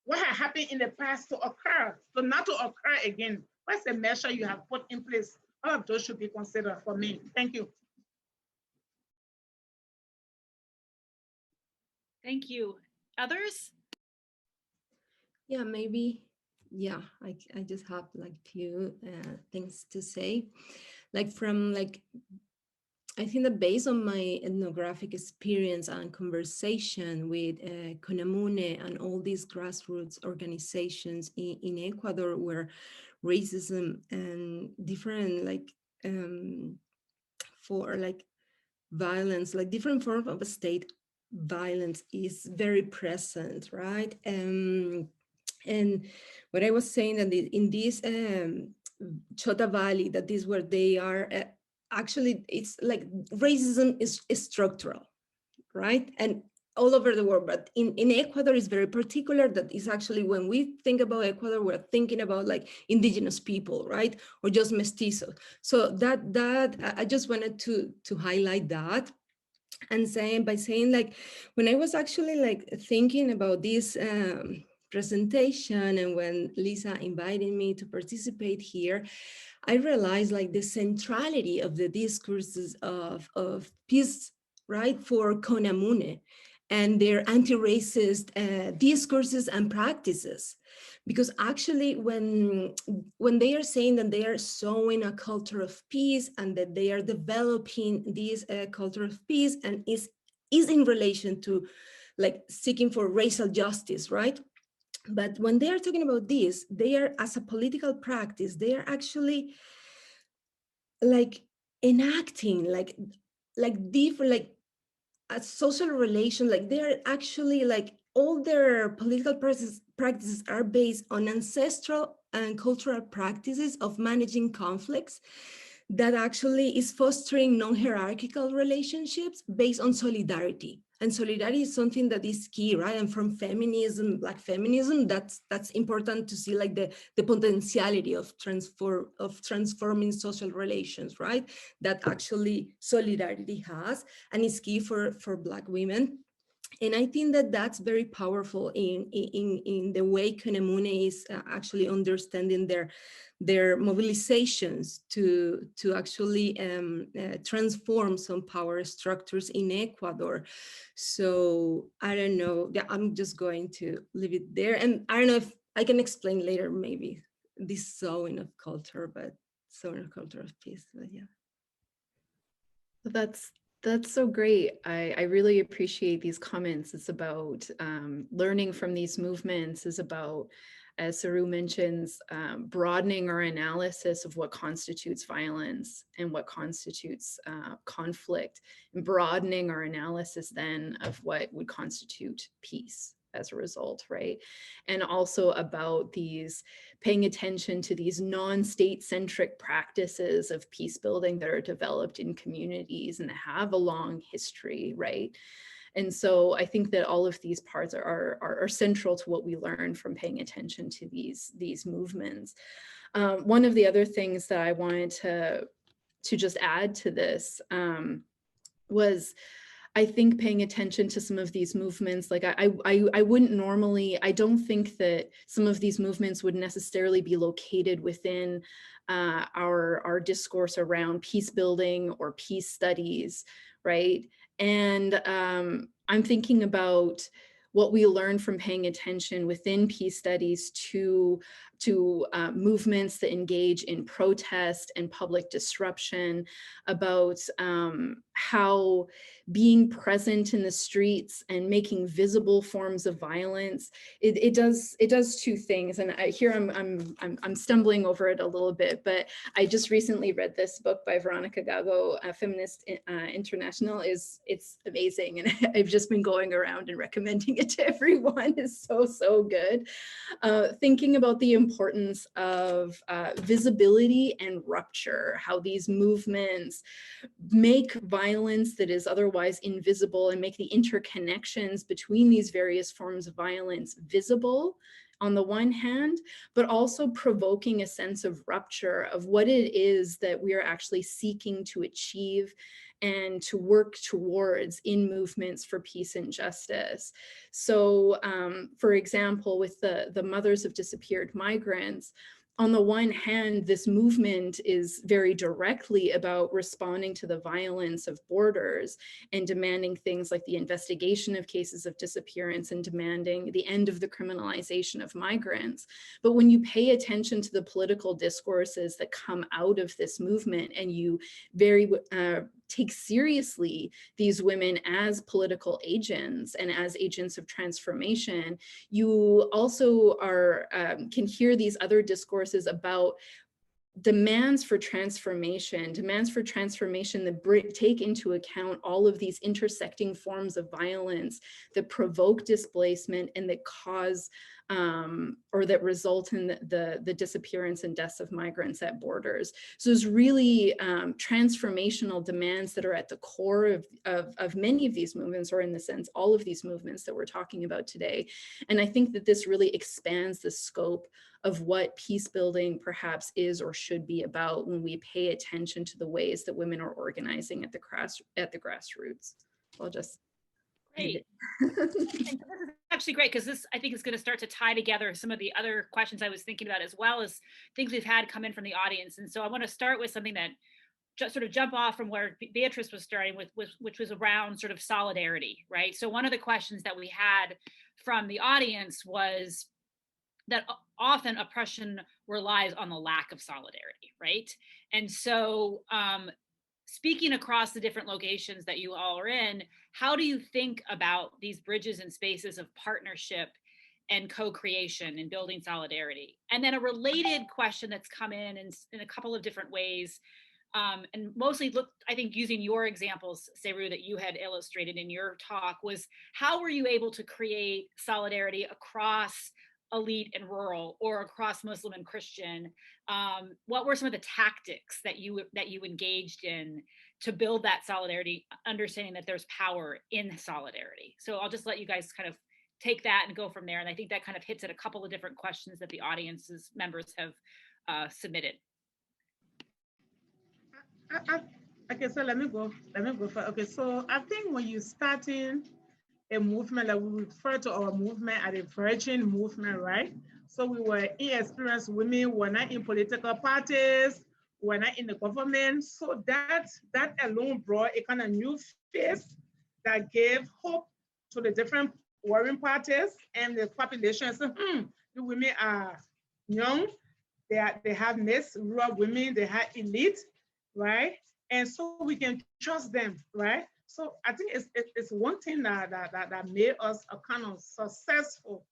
what had happened in the past to occur, so not to occur again? What's the measure you have put in place? All of those should be considered for me. Thank you. Thank you. Others? Yeah, maybe. Yeah, I just have like few things to say. Like from like, I think that based on my ethnographic experience and conversation with Konah and all these grassroots organizations in Ecuador, where racism and different like for like violence, like different form of state violence is very present, right? And what I was saying that in this Chota Valley, that is where they are, actually it's like racism is structural, right? And all over the world, but in Ecuador is very particular. That is actually, when we think about Ecuador, we're thinking about like indigenous people, right? Or just mestizos. So that I just wanted to highlight that. And by saying like, when I was actually like thinking about this presentation, and when Lisa invited me to participate here, I realized like the centrality of the discourses of peace, right, for Konah and their anti-racist discourses and practices. Because actually when they are saying that they are sowing a culture of peace and that they are developing this culture of peace, and is in relation to like seeking for racial justice, right? But when they are talking about this, they are, as a political practice, they are actually like enacting like different, like a social relation, like they're actually like all their political practices are based on ancestral and cultural practices of managing conflicts that actually is fostering non-hierarchical relationships based on solidarity. And solidarity is something that is key, right? And from feminism, Black feminism, that's important to see like the potentiality of transforming social relations, right? That actually solidarity has, and is key for Black women. And I think that that's very powerful in the way Konah is actually understanding their mobilizations to actually transform some power structures in Ecuador. So I don't know, I'm just going to leave it there. And I don't know if I can explain later, maybe this sowing of culture, but sowing of culture of peace, but yeah. That's so great. I really appreciate these comments. It's about learning from these movements, is about as Cerue mentions, broadening our analysis of what constitutes violence and what constitutes conflict, and broadening our analysis then of what would constitute peace as a result, right? And also about these, paying attention to these non-state centric practices of peace building that are developed in communities and have a long history, right? And so I think that all of these parts are central to what we learn from paying attention to these movements. One of the other things that I wanted to just add to this was, I think, paying attention to some of these movements. Like I wouldn't normally, I don't think that some of these movements would necessarily be located within our discourse around peace building or peace studies, right? And I'm thinking about what we learn from paying attention within peace studies to movements that engage in protest and public disruption, about how being present in the streets and making visible forms of violence, it does two things. And here I'm stumbling over it a little bit, but I just recently read this book by Veronica Gago, Feminist International. It's amazing, and I've just been going around and recommending it to everyone. It's so good. Thinking about the importance of visibility and rupture, how these movements make violence that is otherwise invisible and make the interconnections between these various forms of violence visible on the one hand, but also provoking a sense of rupture of what it is that we are actually seeking to achieve and to work towards in movements for peace and justice. So for example, with the mothers of disappeared migrants, on the one hand, this movement is very directly about responding to the violence of borders and demanding things like the investigation of cases of disappearance and demanding the end of the criminalization of migrants. But when you pay attention to the political discourses that come out of this movement, and you take seriously these women as political agents and as agents of transformation, you also can hear these other discourses about demands for transformation that take into account all of these intersecting forms of violence that provoke displacement and that cause or that result in the disappearance and deaths of migrants at borders. So there's really transformational demands that are at the core of many of these movements, or in the sense, all of these movements that we're talking about today. And I think that this really expands the scope of what peace building perhaps is or should be about when we pay attention to the ways that women are organizing at the grassroots. I'll just Great. This is actually great, because this, I think, is going to start to tie together some of the other questions I was thinking about, as well as things we've had come in from the audience. And so I want to start with something that just sort of jump off from where Beatriz was starting with, which was around sort of solidarity, right? So one of the questions that we had from the audience was that often oppression relies on the lack of solidarity, right? And so speaking across the different locations that you all are in, how do you think about these bridges and spaces of partnership and co-creation and building solidarity? And then a related question that's come in a couple of different ways, and mostly I think using your examples, Cerue, that you had illustrated in your talk, was how were you able to create solidarity across elite and rural, or across Muslim and Christian? What were some of the tactics that you engaged in to build that solidarity, understanding that there's power in solidarity? So I'll just let you guys kind of take that and go from there. And I think that kind of hits at a couple of different questions that the audience's members have submitted. Okay, so let me go for, okay, so I think when you starting a movement, like we refer to our movement as a virgin movement, right? So we were inexperienced women, we're not in political parties, we're not in the government. So that alone brought a kind of new face that gave hope to the different warring parties and the population. So the women are young, they have mixed rural women, they have elite, right? And so we can trust them, right? So I think it's one thing that made us a kind of successful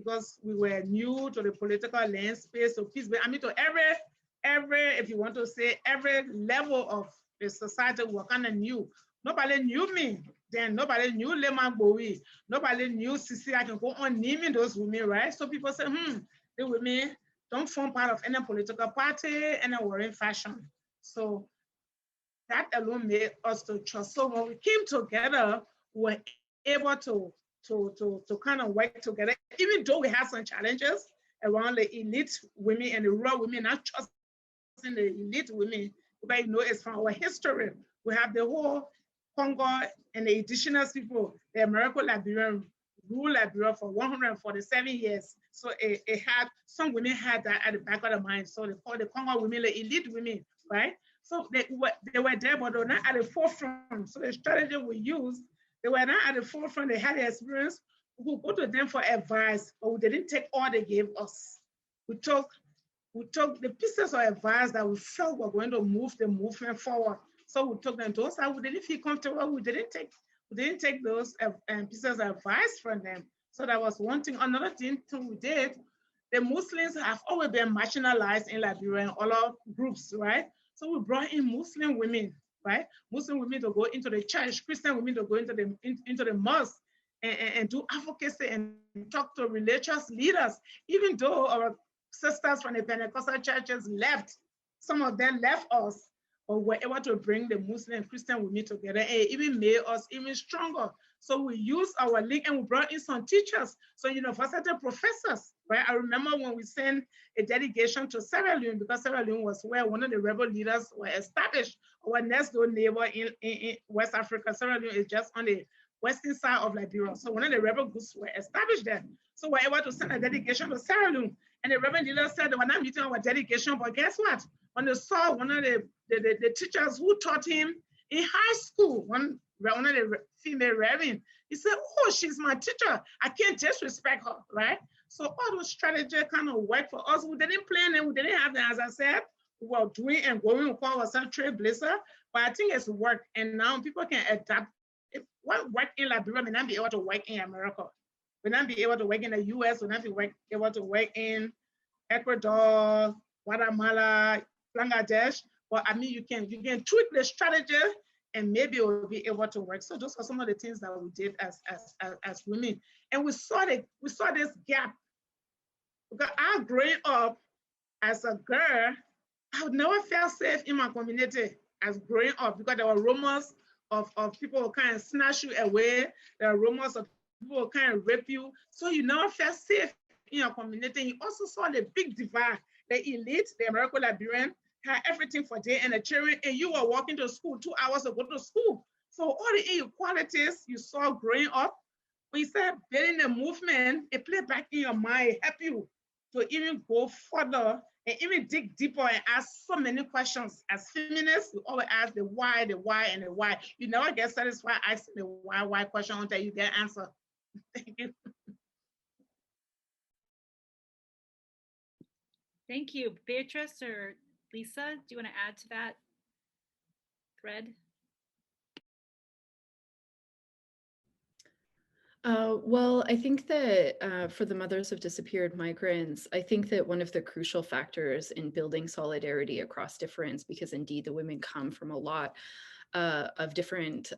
because we were new to the political landscape. So peace, I mean, to every, if you want to say, every level of the society, we were kind of new. Nobody knew me then. Nobody knew Lema Bowie. Nobody knew Sisi. I can go on naming those women, right? So people say, the women don't form part of any political party, any warring fashion. So that alone made us to trust. So when we came together, we were able to kind of work together, even though we had some challenges around the elite women and the rural women, not just in the elite women, but it's from our history. We have the whole Congo and the indigenous people, the American Liberian ruled Liberia for 147 years. So it had, some women had that at the back of the mind. So they call the Congo women the elite women, right? So they were there, but they were not at the forefront. So the strategy we used, they were not at the forefront. They had the experience. We would go to them for advice, but we didn't take all they gave us. We took the pieces of advice that we felt were going to move the movement forward. So we took them to us, and we didn't feel comfortable. We didn't take those pieces of advice from them. So that was one thing. Another thing we did, the Muslims have always been marginalized in Liberia and other groups, right? So we brought in Muslim women, right? Muslim women to go into the church, Christian women to go into the mosque and do advocacy and talk to religious leaders, even though our sisters from the Pentecostal churches left. Some of them left us, but were able to bring the Muslim and Christian women together and even made us even stronger. So we used our link and we brought in some teachers, so university professors, right? I remember when we sent a delegation to Cerue, because Cerue was where one of the rebel leaders were established, our next door neighbor in West Africa. Cerue is just on the western side of Liberia. So one of the rebel groups were established there. So we're able to send a delegation to Cerue. And the rebel leader said they were not meeting our delegation, but guess what? When they saw one of the teachers who taught him in high school, one of the female reverend, he said, oh, she's my teacher. I can't disrespect her, right? So all those strategies kind of work for us. We didn't plan them. We didn't have them. As I said, we were doing and going. We call ourselves trailblazer, but I think it's worked. And now people can adapt. If what worked in Liberia may not be able to work in America. May not be able to work in the US. May not be able to work in Ecuador, Guatemala, Bangladesh. But I mean, you can tweak the strategy and maybe it will be able to work. So those are some of the things that we did as women. And we saw this gap. Because I growing up as a girl, I would never felt safe in my community as growing up, because there were rumors of people who kind of snatch you away. There are rumors of people who kind of rape you. So you never felt safe in your community. You also saw the big divide. The elite, the American Liberian, had everything for day and the children, and you were walking to school 2 hours to go to school. So all the inequalities you saw growing up, when you start building the movement, it played back in your mind, help you to even go further and even dig deeper and ask so many questions. As feminists, we always ask the why, and the why. You never get satisfied asking the why question until you get an answer. Thank you. Thank you. Beatriz or Lisa, do you want to add to that thread? Well, I think that for the mothers of disappeared migrants, I think that one of the crucial factors in building solidarity across difference, because indeed the women come from a lot of different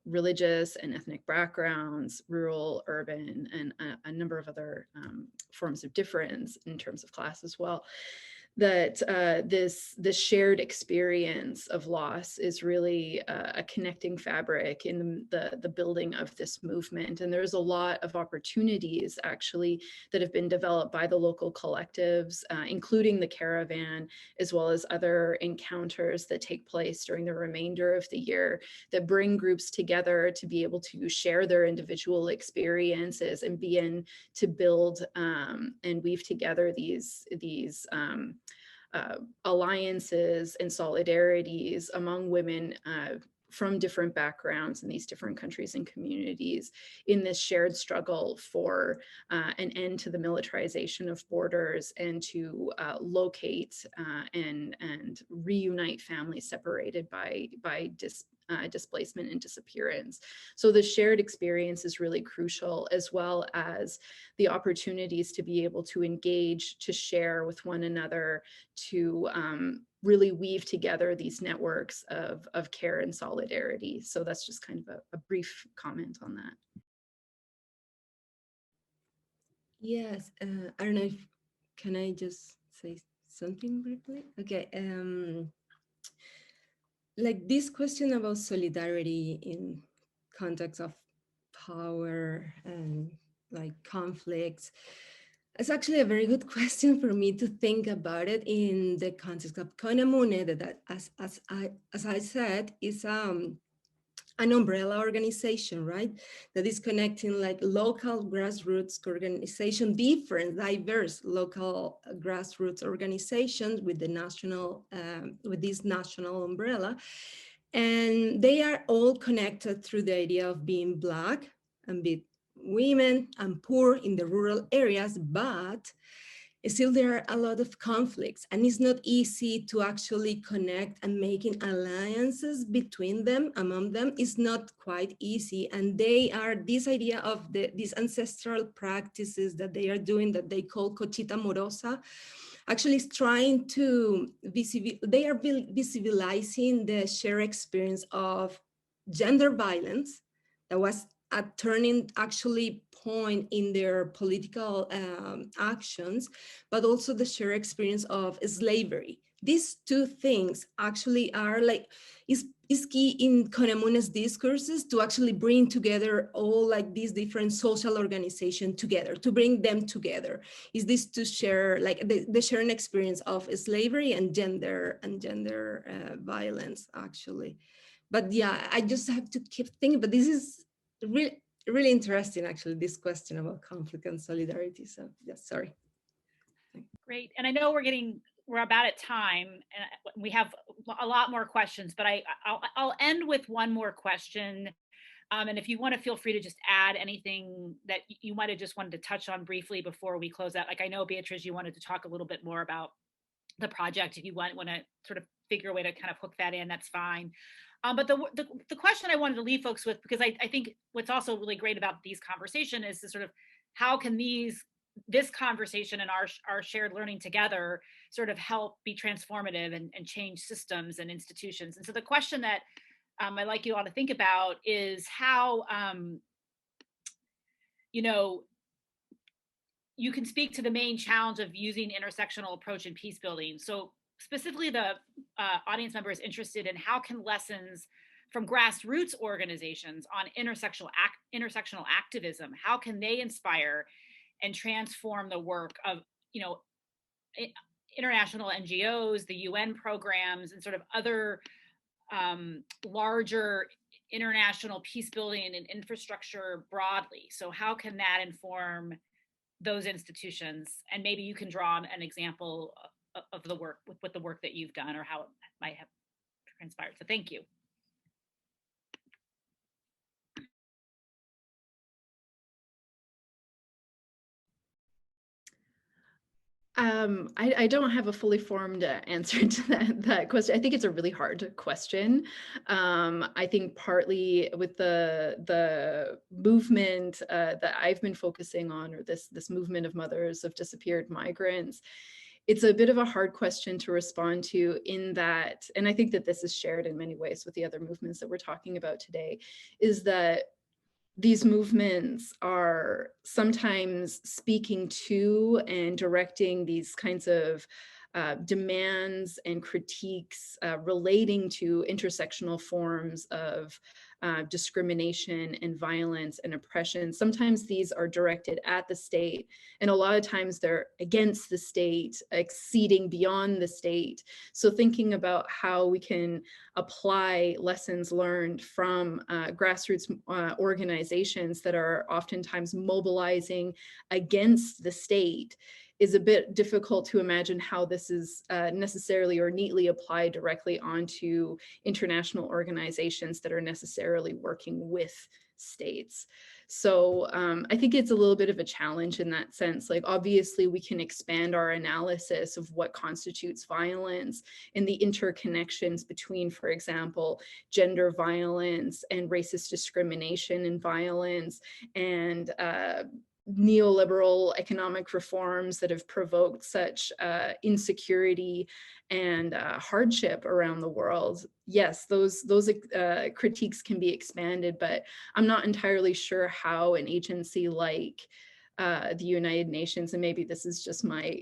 religious and ethnic backgrounds, rural, urban, and a number of other forms of difference in terms of class as well, that this shared experience of loss is really a connecting fabric in the building of this movement. And there's a lot of opportunities actually that have been developed by the local collectives, including the caravan, as well as other encounters that take place during the remainder of the year that bring groups together to be able to share their individual experiences and begin to build and weave together these alliances and solidarities among women from different backgrounds in these different countries and communities in this shared struggle for an end to the militarization of borders and to locate and reunite families separated by displacement and disappearance. So the shared experience is really crucial, as well as the opportunities to be able to engage, to share with one another, to really weave together these networks of care and solidarity. So that's just kind of a brief comment on that. Yes, I don't know if, can I just say something briefly? Okay, like this question about solidarity in context of power and like conflicts, it's actually a very good question for me to think about it in the context of Konah, that as I said, is an umbrella organization, right? That is connecting like local grassroots organization, different, diverse local grassroots organizations with the national, with this national umbrella. And they are all connected through the idea of being Black and be women and poor in the rural areas, but still there are a lot of conflicts, and it's not easy to actually connect, and making alliances between them, among them, is not quite easy. And they are, this idea of these ancestral practices that they are doing, that they call cochita morosa, actually is trying to they are visibilizing the shared experience of gender violence that was a turning actually point in their political actions, but also the shared experience of slavery. These two things actually are like, is key in Konah's discourses to actually bring together all like these different social organizations together, to bring them together. Is this to share like the sharing experience of slavery and gender violence actually. But yeah, I just have to keep thinking, but this is really interesting, actually, this question about conflict and solidarity. So yes, sorry. Great. And I know we're about at time, and we have a lot more questions, but I'll end with one more question. And if you want to, feel free to just add anything that you might have just wanted to touch on briefly before we close out. Like, I know, Beatriz, you wanted to talk a little bit more about the project. If you want to sort of figure a way to kind of hook that in, that's fine. But the question I wanted to leave folks with, because I think what's also really great about these conversations is to sort of, how can this conversation and our shared learning together sort of help be transformative and change systems and institutions. And so the question that I'd like you all to think about is how, you can speak to the main challenge of using intersectional approach in peace building. So specifically, the audience member is interested in how can lessons from grassroots organizations on intersectional activism, how can they inspire and transform the work of international NGOs, the UN programs, and sort of other larger international peace building and infrastructure broadly. So how can that inform those institutions? And maybe you can draw an example of the work with the work that you've done, or how it might have transpired. So thank you. I don't have a fully formed answer to that question. I think it's a really hard question. I think partly with the movement that I've been focusing on, or this movement of mothers of disappeared migrants, it's a bit of a hard question to respond to, in that, and I think that this is shared in many ways with the other movements that we're talking about today, is that these movements are sometimes speaking to and directing these kinds of demands and critiques relating to intersectional forms of discrimination and violence and oppression. Sometimes these are directed at the state, and a lot of times they're against the state, exceeding beyond the state. So thinking about how we can apply lessons learned from grassroots organizations that are oftentimes mobilizing against the state is a bit difficult to imagine how this is necessarily or neatly applied directly onto international organizations that are necessarily working with states. So I think it's a little bit of a challenge in that sense. Like, obviously we can expand our analysis of what constitutes violence and the interconnections between, for example, gender violence and racist discrimination and violence, and neoliberal economic reforms that have provoked such insecurity and hardship around the world. Yes, those critiques can be expanded, but I'm not entirely sure how an agency like the United Nations, and maybe this is just my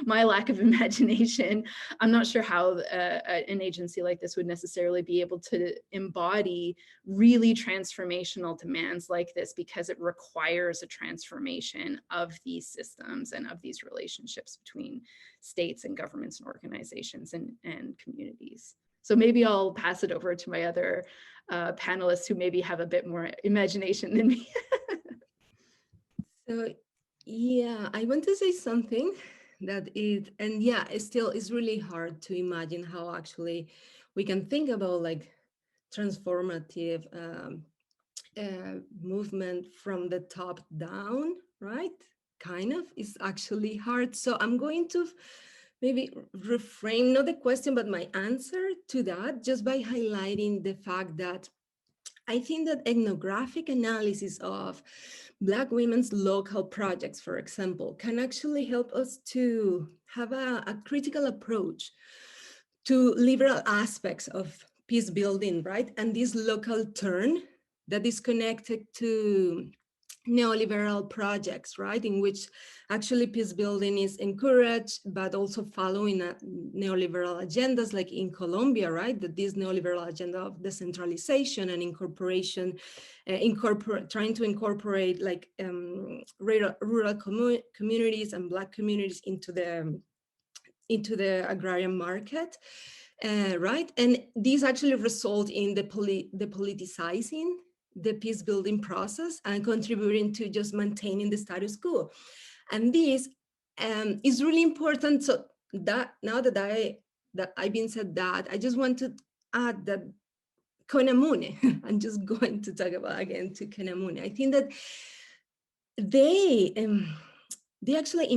my lack of imagination, I'm not sure how an agency like this would necessarily be able to embody really transformational demands like this, because it requires a transformation of these systems and of these relationships between states and governments and organizations and communities. So maybe I'll pass it over to my other panelists who maybe have a bit more imagination than me. So yeah, I want to say something that it still is really hard to imagine how actually we can think about like transformative movement from the top down, right? Kind of is actually hard. So I'm going to maybe reframe not the question, but my answer to that, just by highlighting the fact that I think that ethnographic analysis of Black women's local projects, for example, can actually help us to have a critical approach to liberal aspects of peace building, right? And this local turn that is connected to neoliberal projects, right, in which actually peace building is encouraged, but also following neoliberal agendas, like in Colombia, right, that this neoliberal agenda of decentralization and incorporation, trying to incorporate like rural communities and Black communities into the agrarian market, right, and these actually result in the politicizing the peace building process and contributing to just maintaining the status quo. And this is really important. So that now that I've been said that, I just want to add that Konah, I'm just going to talk about again to Konah. I think that they actually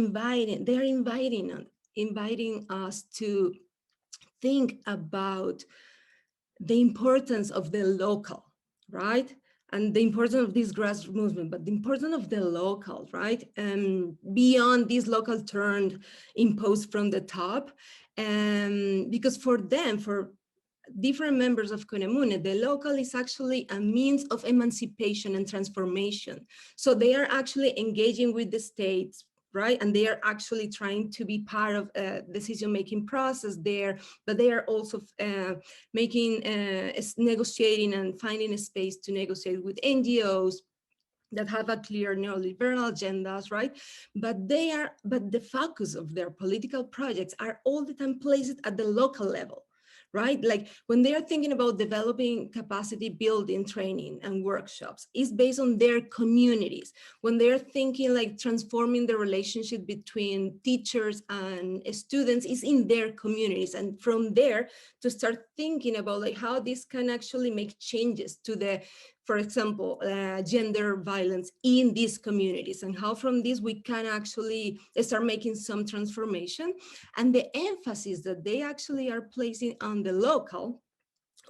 inviting us to think about the importance of the local, right? And the importance of this grassroots movement, but the importance of the local, right? Beyond this local turn imposed from the top. Because for them, for different members of Konah, the local is actually a means of emancipation and transformation. So they are actually engaging with the states, right? And they are actually trying to be part of a decision-making process there, but they are also negotiating and finding a space to negotiate with NGOs that have a clear neoliberal agendas, right? But the focus of their political projects are all the time placed at the local level, right? Like when they are thinking about developing capacity building training and workshops, is based on their communities. When they're thinking like transforming the relationship between teachers and students, is in their communities. And from there to start thinking about like how this can actually make changes to the, for example, gender violence in these communities, and how from this we can actually start making some transformation. And the emphasis that they actually are placing on the local,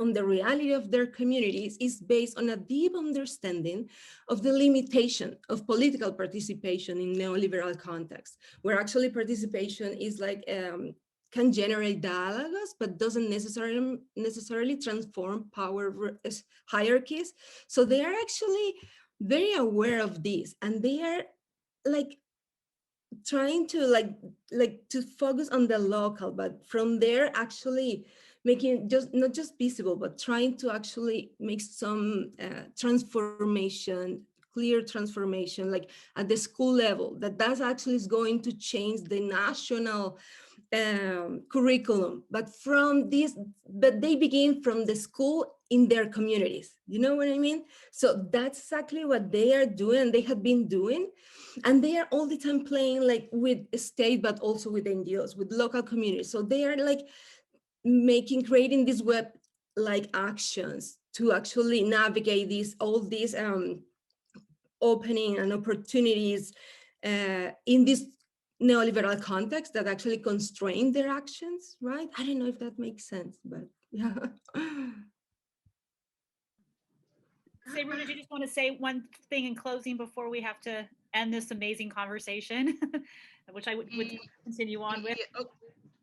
on the reality of their communities, is based on a deep understanding of the limitation of political participation in neoliberal context, where actually participation is like, can generate dialogues, but doesn't necessarily transform power hierarchies. So they are actually very aware of this, and they are like trying to like to focus on the local, but from there actually making just not just visible, but trying to actually make some transformation, clear transformation, like at the school level, that actually is going to change the national curriculum, but they begin from the school in their communities. You know what I mean? So that's exactly what they are doing. They have been doing, and they are all the time playing like with state, but also with NGOs, with local communities. So they are like creating these web like actions to actually navigate all these opening and opportunities in this neoliberal context that actually constrain their actions, right? I don't know if that makes sense, but yeah. Cerue, did you just want to say one thing in closing before we have to end this amazing conversation, which I would continue on with?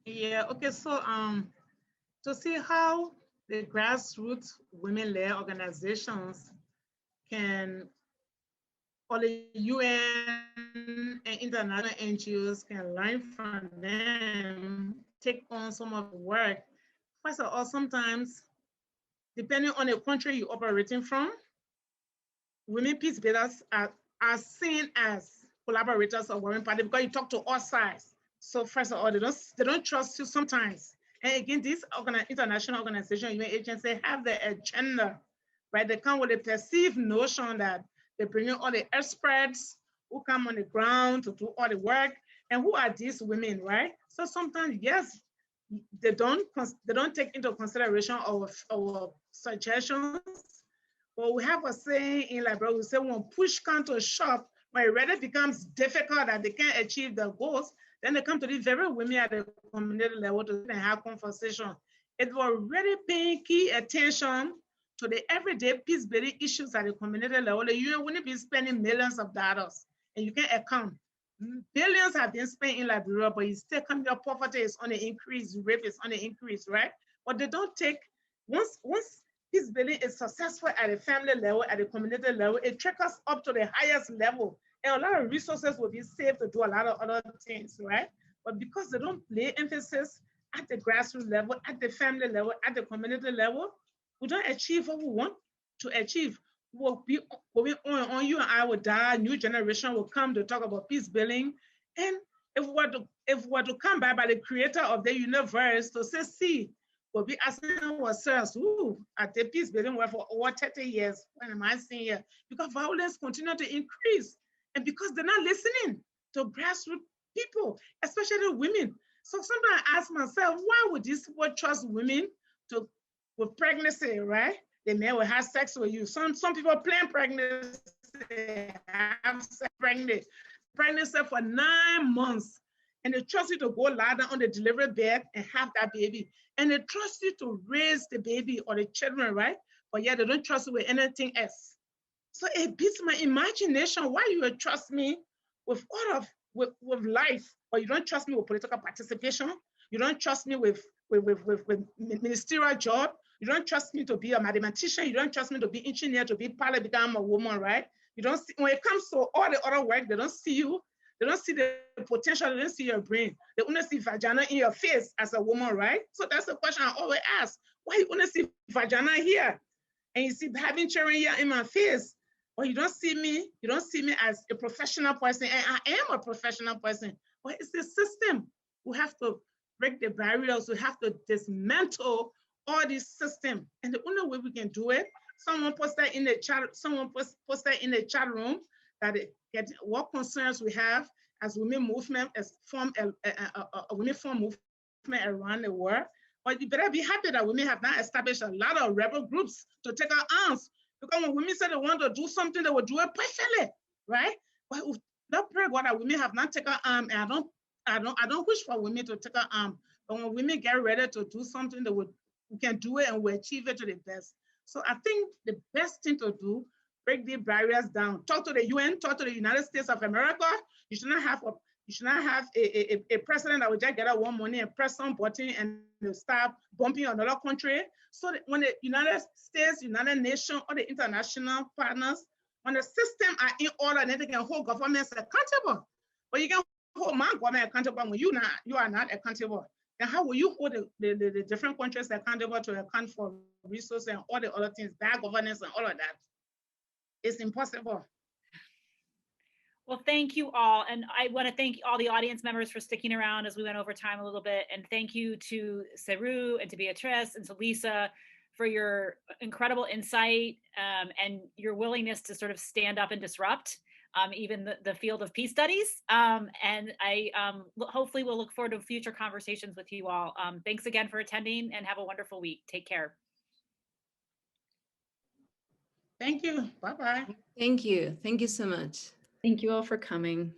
Yeah, okay, so to see how the grassroots women-led organizations can, or the UN and international NGOs can learn from them, take on some of the work. First of all, sometimes, depending on the country you're operating from, women peace builders are seen as collaborators of warring party because you talk to all sides. So first of all, they don't trust you sometimes. And again, these international organizations, UN agencies have the agenda, right? They come with a perceived notion that they bring in all the experts who come on the ground to do all the work. And who are these women, right? So sometimes, yes, they don't take into consideration our suggestions. But we have a saying in Liberia, we say when push comes to shove, when it really becomes difficult that they can't achieve their goals, then they come to these very women at the community level to have conversation. It will really pay key attention to the everyday peace building issues at the community level. The UN wouldn't be spending millions of dollars, and you can account. Billions have been spent in Liberia, but you still come your poverty is on the increase, rape is on the increase, right? But they don't take, once peace building is successful at the family level, at the community level, it trickles up to the highest level. And a lot of resources will be saved to do a lot of other things, right? But because they don't lay emphasis at the grassroots level, at the family level, at the community level, we don't achieve what we want to achieve. We'll be going on, you and I will die, new generation will come to talk about peace building. And if we were to come by the creator of the universe to say, see, we'll be asking ourselves, at the peace building work for over 30 years, when am I seeing here? Because violence continues to increase, and because they're not listening to grassroots people, especially women. So sometimes I ask myself, why would these people trust women with pregnancy, right? The man will have sex with you. Some people plan pregnancy, have sex pregnancy for 9 months, and they trust you to go lie down on the delivery bed and have that baby. And they trust you to raise the baby or the children, right? But yeah, they don't trust you with anything else. So it beats my imagination why you would trust me with life, but you don't trust me with political participation. You don't trust me with ministerial job. You don't trust me to be a mathematician. You don't trust me to be engineer, to be pilot, become a woman, right? You don't see, when it comes to all the other work, they don't see you. They don't see the potential. They don't see your brain. They only see vagina in your face as a woman, right? So that's the question I always ask. Why you only see vagina here? And you see having children here in my face, but you don't see me as a professional person. And I am a professional person, but it's the system. We have to break the barriers. We have to dismantle all this system. And the only way we can do it, someone posted in the chat, in the chat room that what concerns we have as women movement, as form a women form movement around the world. But you better be happy that women have now established a lot of rebel groups to take our arms. Because when women say they want to do something, they will do it perfectly, right? But that pray God that women have not taken our arm, and I don't wish for women to take our arm. But when women get ready to do something, we can do it and we achieve it to the best. So I think the best thing to do, break the barriers down. Talk to the UN, talk to the United States of America. You should not have a president that will just get out one morning and press some button and start bumping another country. So that when the United States, United Nations, or the international partners, when the system are in order, then they can hold governments accountable. But you can hold my government accountable when you are not accountable. Then how will you hold the different countries accountable to account for resources and all the other things, bad governance and all of that? It's impossible. Well, thank you all. And I want to thank all the audience members for sticking around as we went over time a little bit. And thank you to Cerue and to Beatriz and to Lisa for your incredible insight and your willingness to sort of stand up and disrupt even the field of peace studies. And I hopefully will look forward to future conversations with you all. Thanks again for attending and have a wonderful week. Take care. Thank you. Bye-bye. Thank you. Thank you so much. Thank you all for coming.